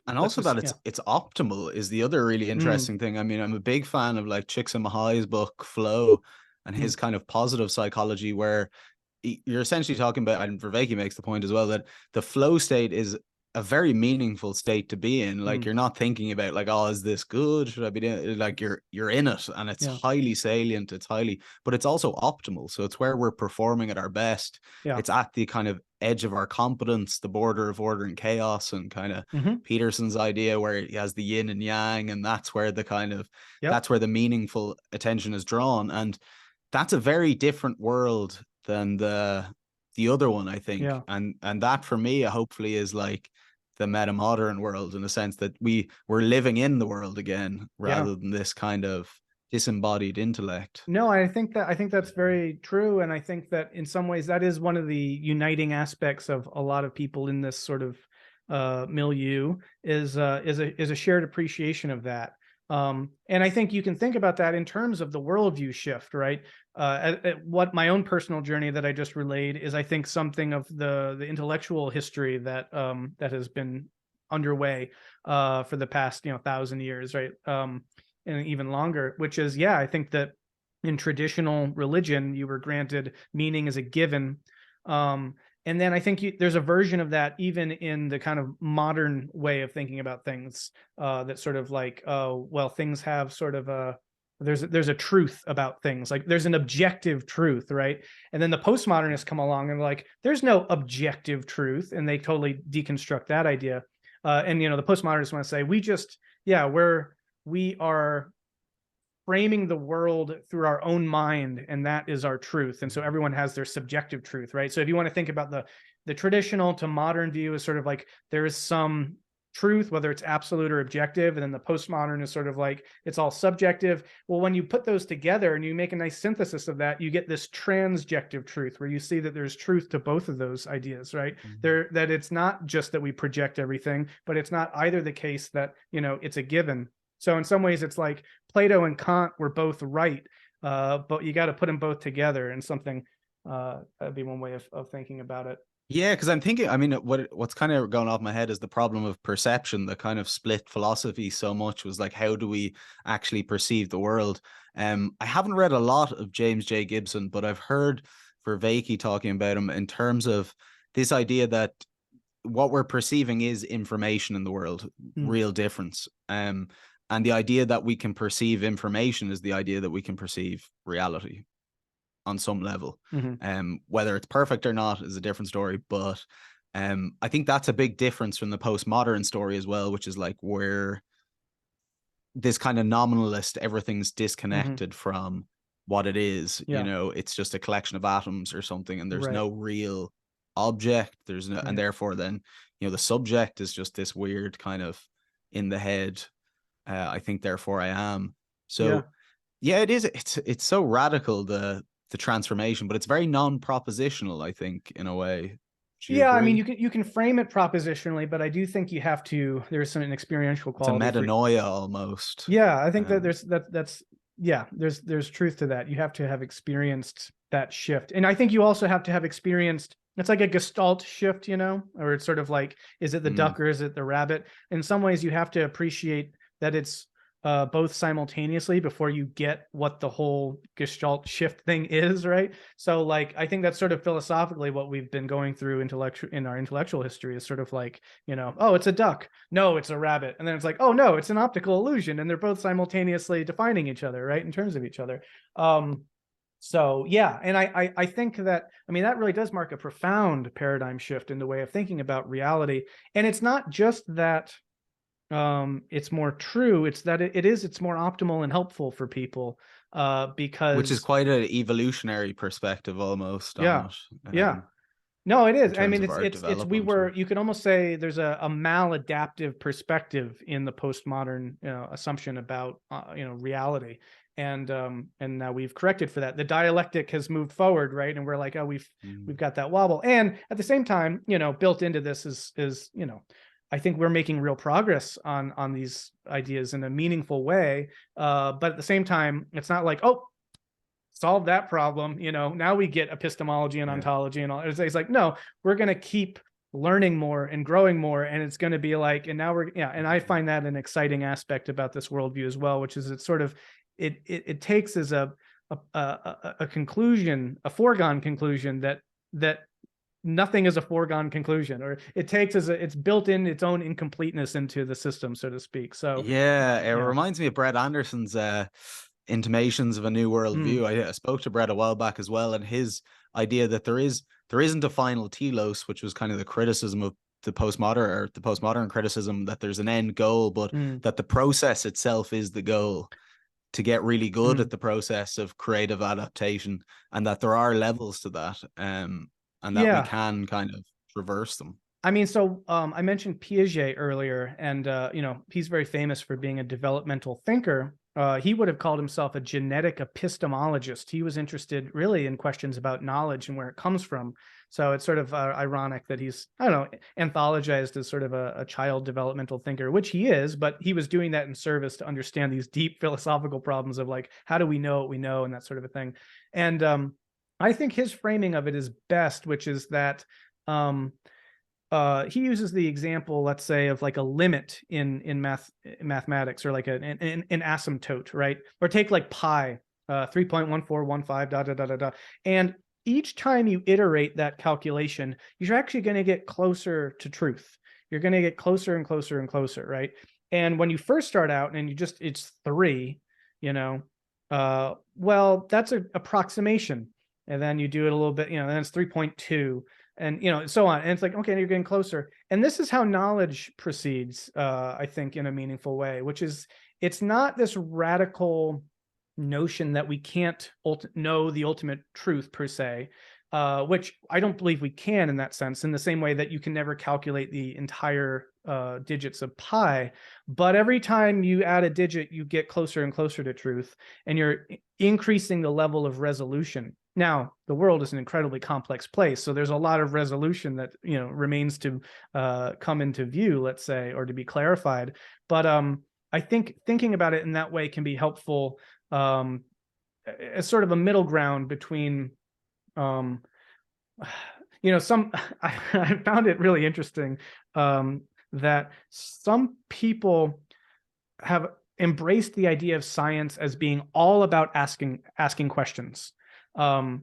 and also that it's optimal is the other really interesting thing. I mean, I'm a big fan of like Csikszentmihalyi's book Flow, and his kind of positive psychology, where you're essentially talking about, and Vervaeke makes the point as well, that the flow state is a very meaningful state to be in. Like, you're not thinking about like, oh, is this good? Should I be doing it? Like, you're in it, and it's highly salient. But it's also optimal. So it's where we're performing at our best. It's at the kind of edge of our competence, the border of order and chaos, and kind of Mhm. Peterson's idea where he has the yin and yang, and that's where the kind of Yep. that's where the meaningful attention is drawn. And that's a very different world than the other one, I think. Yeah. And that for me hopefully is like the meta-modern world, in the sense that we're living in the world again, Yeah. rather than this kind of disembodied intellect. No, I think that's very true, and I think that in some ways that is one of the uniting aspects of a lot of people in this sort of milieu is a shared appreciation of that. And I think you can think about that in terms of the worldview shift, right? What my own personal journey that I just relayed is, I think, something of the intellectual history that that has been underway for the past 1,000 years, right? And even longer, which is, yeah, I think that in traditional religion, you were granted meaning as a given. And then I think there's a version of that even in the kind of modern way of thinking about things, that sort of like, oh, well, things have sort of there's a truth about things, like there's an objective truth, right? And then the postmodernists come along and like, there's no objective truth, and they totally deconstruct that idea. And the postmodernists want to say, we are framing the world through our own mind, and that is our truth. And so everyone has their subjective truth, right? So if you want to think about the traditional to modern view is sort of like there is some truth, whether it's absolute or objective, and then the postmodern is sort of like it's all subjective. Well, when you put those together and you make a nice synthesis of that, you get this transjective truth, where you see that there's truth to both of those ideas, right? That it's not just that we project everything, but it's not either the case that it's a given. So in some ways, it's like Plato and Kant were both right, but you got to put them both together in something. That'd be one way of thinking about it. Yeah, because I'm thinking, I mean, what's kind of going off my head is the problem of perception that kind of split philosophy so much. Was like, how do we actually perceive the world? I haven't read a lot of James J. Gibson, but I've heard Vervaeke talking about him in terms of this idea that what we're perceiving is information in the world, real difference. And the idea that we can perceive information is the idea that we can perceive reality on some level. Whether it's perfect or not is a different story, but I think that's a big difference from the postmodern story as well, which is like where this kind of nominalist, everything's disconnected from what it is. Yeah. It's just a collection of atoms or something, and there's Right. no real object. There's no, and therefore then the subject is just this weird kind of in the head. I think therefore I am. So yeah, it is. It's so radical, the transformation, but it's very non-propositional, I think, in a way. Do you Yeah, I mean, agree? you can frame it propositionally, but I do think you have to. There's an experiential It's a quality for. metanoia almost. Yeah, I think that that's yeah. There's truth to that. You have to have experienced that shift, and I think you also have to have experienced. It's like a Gestalt shift, or it's sort of like, is it the duck or is it the rabbit? In some ways, you have to appreciate that it's both simultaneously before you get what the whole Gestalt shift thing is, right? So like, I think that's sort of philosophically what we've been going through in our intellectual history, is sort of like, oh, it's a duck. No, it's a rabbit. And then it's like, oh no, it's an optical illusion. And they're both simultaneously defining each other, right? In terms of each other. So yeah, and I think that, I mean, that really does mark a profound paradigm shift in the way of thinking about reality. And it's not just that it's more true, it's that it's more optimal and helpful for people, because Which is quite an evolutionary perspective almost on it. No, it In is. I terms mean, of our development. you could almost say there's a maladaptive perspective in the postmodern assumption about reality, and now we've corrected for that. The dialectic has moved forward, right? And we're like, oh, we've got that wobble, and at the same time, built into this is I think we're making real progress on these ideas in a meaningful way. But at the same time, it's not like, oh, solve that problem. Now we get epistemology and ontology and all. It's like, no, we're going to keep learning more and growing more. And it's going to be like, and now and I find that an exciting aspect about this worldview as well, which is it's sort of, it takes as a conclusion, a foregone conclusion that nothing is a foregone conclusion, or it takes it's built in its own incompleteness into the system, so to speak. So yeah, it reminds me of Brett Anderson's intimations of a new world view. I spoke to Brett a while back as well, and his idea that there is there isn't a final telos, which was kind of the criticism of the postmodern criticism, that there's an end goal, but that the process itself is the goal, to get really good at the process of creative adaptation, and that there are levels to that, and that we can kind of traverse them. I mean, so I mentioned Piaget earlier, and you know, he's very famous for being a developmental thinker. He would have called himself a genetic epistemologist. He was interested really in questions about knowledge and where it comes from. So it's sort of ironic that he's, I don't know, anthologized as sort of a child developmental thinker, which he is, but he was doing that in service to understand these deep philosophical problems of like, how do we know what we know, and that sort of a thing. And I think his framing of it is best, which is that he uses the example, let's say, of like a limit in mathematics, or like an asymptote, right? Or take like pi, 3.1415, da da da da da. And each time you iterate that calculation, you're actually going to get closer to truth. You're going to get closer and closer and closer, right? And when you first start out and it's 3, you know, well, that's an approximation. And then you do it a little bit, you know, then it's 3.2. And, you know, so on. And it's like, okay, you're getting closer. And this is how knowledge proceeds, I think, in a meaningful way, which is, it's not this radical notion that we can't know the ultimate truth per se, which I don't believe we can in that sense, in the same way that you can never calculate the entire digits of pi. But every time you add a digit, you get closer and closer to truth, and you're increasing the level of resolution. Now, the world is an incredibly complex place, so there's a lot of resolution that, you know, remains to come into view, let's say, or to be clarified. But I think thinking about it in that way can be helpful as sort of a middle ground between, you know, I found it really interesting that some people have embraced the idea of science as being all about asking questions. And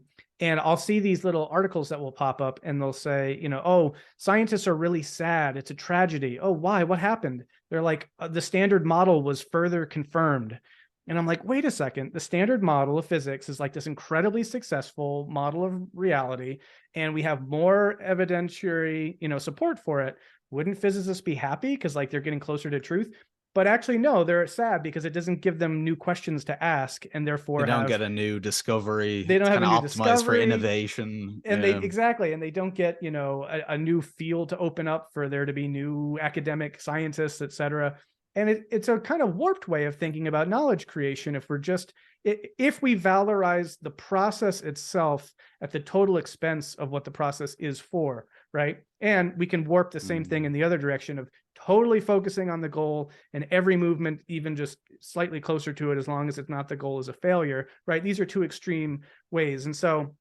I'll see these little articles that will pop up, and they'll say, you know, oh, scientists are really sad. It's a tragedy. Oh, why? What happened? They're like, the standard model was further confirmed. And I'm like, wait a second. The standard model of physics is like this incredibly successful model of reality, and we have more evidentiary, you know, support for it. Wouldn't physicists be happy because like they're getting closer to truth? But actually, no, they're sad because it doesn't give them new questions to ask, and therefore they don't get a new discovery. They don't have a new optimized for discovery, innovation, and they don't get, you know, a new field to open up for there to be new academic scientists, etc. And it's a kind of warped way of thinking about knowledge creation. If we valorize the process itself at the total expense of what the process is for, right? And we can warp the same thing in the other direction of totally focusing on the goal, and every movement even just slightly closer to it, as long as it's not the goal, is a failure, right? These are two extreme ways. And so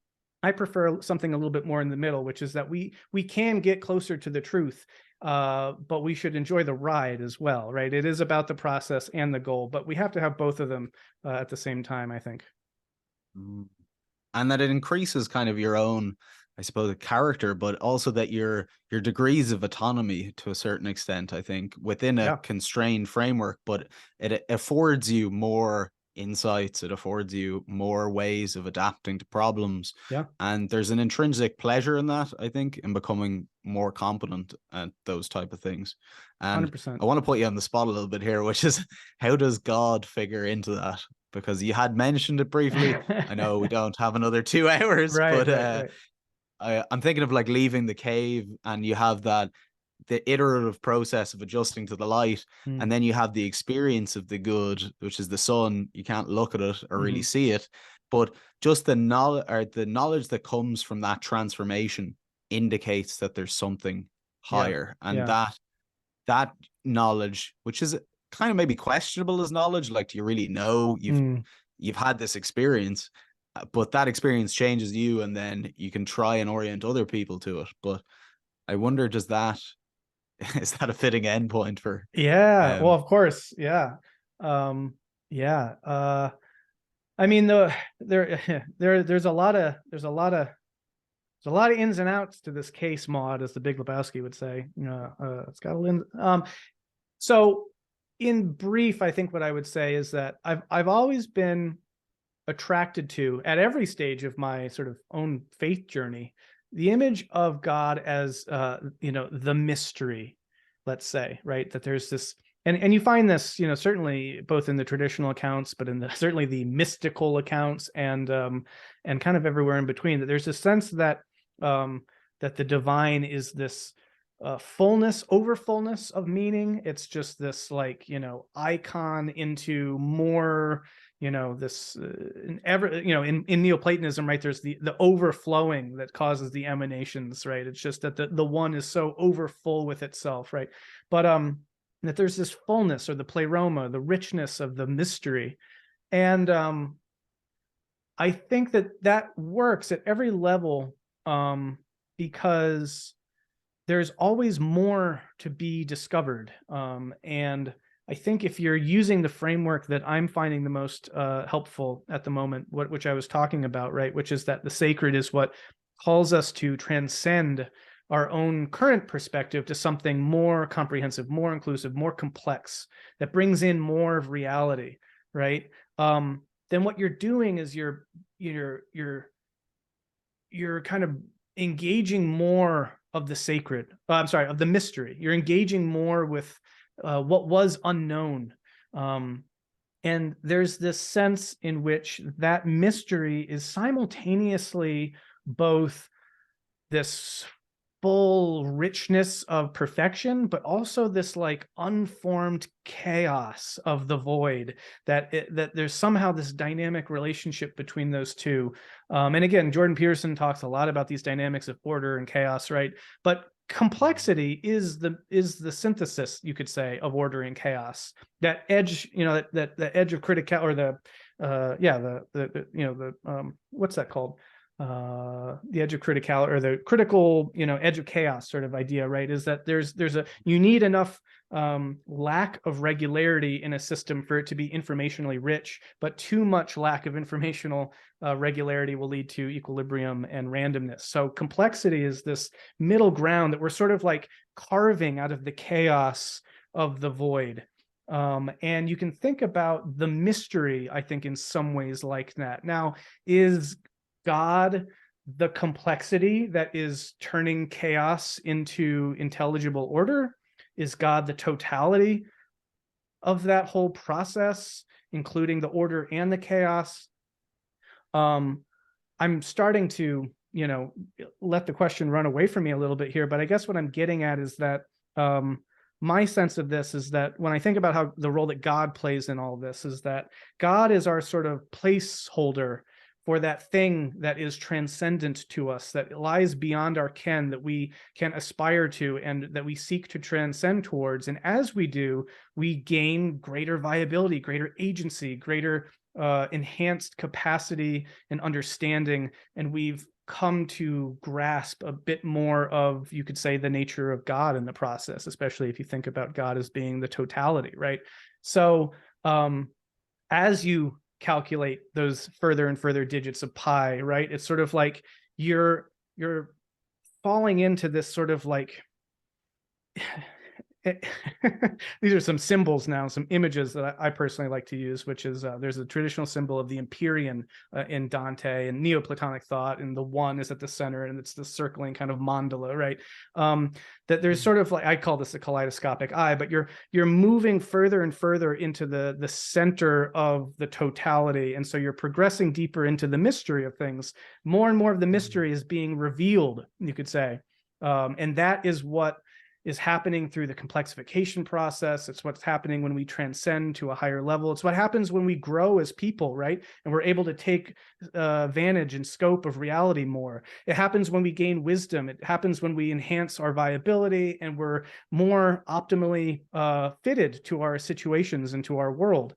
I prefer something a little bit more in the middle, which is that we can get closer to the truth, but we should enjoy the ride as well, right? It is about the process and the goal, but we have to have both of them at the same time, I think. And that it increases kind of your own, I suppose, character, but also that your degrees of autonomy to a certain extent, I think, within a constrained framework, but it affords you more insights, it affords you more ways of adapting to problems. And there's an intrinsic pleasure in that, I think, in becoming more competent at those type of things. And 100%. I want to put you on the spot a little bit here, which is, how does God figure into that? Because you had mentioned it briefly. I know we don't have another 2 hours, but I'm thinking of like leaving the cave, and you have the iterative process of adjusting to the light, and then you have the experience of the good, which is the sun. You can't look at it or really see it, but just the knowledge that comes from that transformation indicates that there's something higher. And that knowledge, which is kind of maybe questionable as knowledge, like, do you really know? You've had this experience, but that experience changes you, and then you can try and orient other people to it. But I wonder, is that a fitting endpoint for? Well, of course. I mean, there's a lot of ins and outs to this case, Maud, as the Big Lebowski would say. You know, it's got a lens. So in brief, I think what I would say is that I've always been attracted to, at every stage of my sort of own faith journey, the image of God as, the mystery, let's say, right? That there's this, and you find this, certainly both in the traditional accounts, but in certainly the mystical accounts, and kind of everywhere in between, that there's a sense that that the divine is this fullness, over fullness of meaning. It's just this icon into more, this in Neoplatonism, right? There's the overflowing that causes the emanations, right? It's just that the one is so overfull with itself, right? But that there's this fullness, or the pleroma, the richness of the mystery. And I think that works at every level, because there's always more to be discovered. And I think if you're using the framework that I'm finding the most helpful at the moment, which I was talking about, right, which is that the sacred is what calls us to transcend our own current perspective to something more comprehensive, more inclusive, more complex, that brings in more of reality, right? Then what you're doing is you're kind of engaging more of the sacred. Of the mystery. You're engaging more with what was unknown. And there's this sense in which that mystery is simultaneously both this full richness of perfection, but also this unformed chaos of the void, that there's somehow this dynamic relationship between those two. And again, Jordan Peterson talks a lot about these dynamics of order and chaos, right? But complexity is the synthesis, you could say, of order and chaos. That edge, that the edge of critical, or what's that called? The edge of critical, or the critical, edge of chaos sort of idea, right? Is that you need enough lack of regularity in a system for it to be informationally rich, but too much lack of informational regularity will lead to equilibrium and randomness. So complexity is this middle ground that we're sort of carving out of the chaos of the void. And you can think about the mystery, I think, in some ways like that. Now, is God the complexity that is turning chaos into intelligible order? Is God the totality of that whole process, including the order and the chaos? I'm starting to, let the question run away from me a little bit here, but I guess what I'm getting at is that my sense of this is that when I think about how the role that God plays in all this, is that God is our sort of placeholder for that thing that is transcendent to us, that lies beyond our ken, that we can aspire to and that we seek to transcend towards. And as we do, we gain greater viability, greater agency, greater enhanced capacity and understanding. And we've come to grasp a bit more of, you could say, the nature of God in the process, especially if you think about God as being the totality, right? So as you calculate those further and further digits of pi, right, it's sort of like you're falling into this sort of these are some symbols now, some images that I personally like to use, which is there's a traditional symbol of the Empyrean in Dante and Neoplatonic thought, and the one is at the center, and it's the circling kind of mandala, right? That there's sort of I call this a kaleidoscopic eye, but you're moving further and further into the center of the totality, and so you're progressing deeper into the mystery of things. More and more of the mystery is being revealed, you could say, and that is what is happening through the complexification process. It's what's happening when we transcend to a higher level. It's what happens when we grow as people, right? And we're able to take vantage and scope of reality more. It happens when we gain wisdom. It happens when we enhance our viability and we're more optimally fitted to our situations and to our world.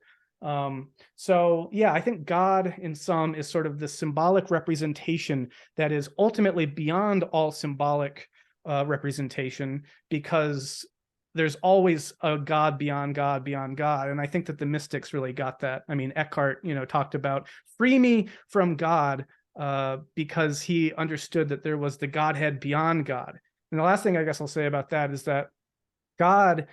So yeah, I think God in sum is sort of the symbolic representation that is ultimately beyond all symbolic representation, because there's always a God beyond God beyond God. And I think that the mystics really got that. I mean, Eckhart, talked about free me from God because he understood that there was the Godhead beyond God. And the last thing I guess I'll say about that is that God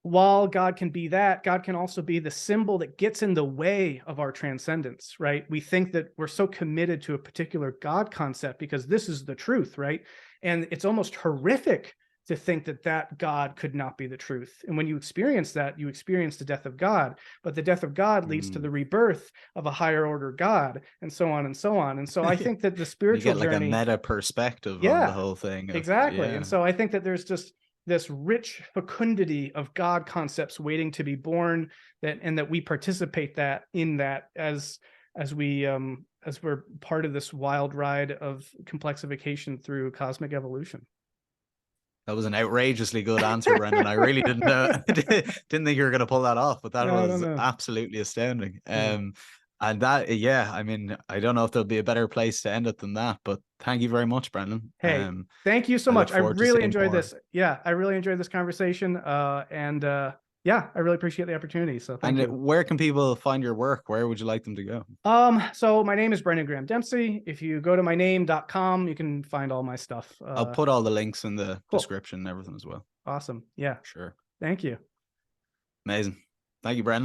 while God can be that, God can also be the symbol that gets in the way of our transcendence, right? We think that we're so committed to a particular God concept because this is the truth, right? And it's almost horrific to think that that God could not be the truth. And when you experience that, you experience the death of God, but the death of God leads to the rebirth of a higher order God, and so on and so on. And so I think that the You spiritual get like journey, a meta perspective on the yeah, whole thing. exactly. And Yeah. so I think that there's just this rich fecundity of God concepts waiting to be born, that we participate in that as we're part of this wild ride of complexification through cosmic evolution. That was an outrageously good answer, Brendan. I really didn't didn't think you were going to pull that off, but that I don't was know. absolutely astounding. Yeah. And that, yeah, I mean, I don't know if there'll be a better place to end it than that, but thank you very much, Brendan. Hey, thank you so I look much. I forward to really seeing enjoyed more. this. Yeah, I really enjoyed this conversation. Yeah, I really appreciate the opportunity. So thank And you. where can people find your work? Where would you like them to go? So my name is Brendan Graham Dempsey. If you go to myname.com, you can find all my stuff. I'll put all the links in the Cool. description and everything as well. Awesome. Yeah. Sure. Thank you. Amazing. Thank you, Brendan.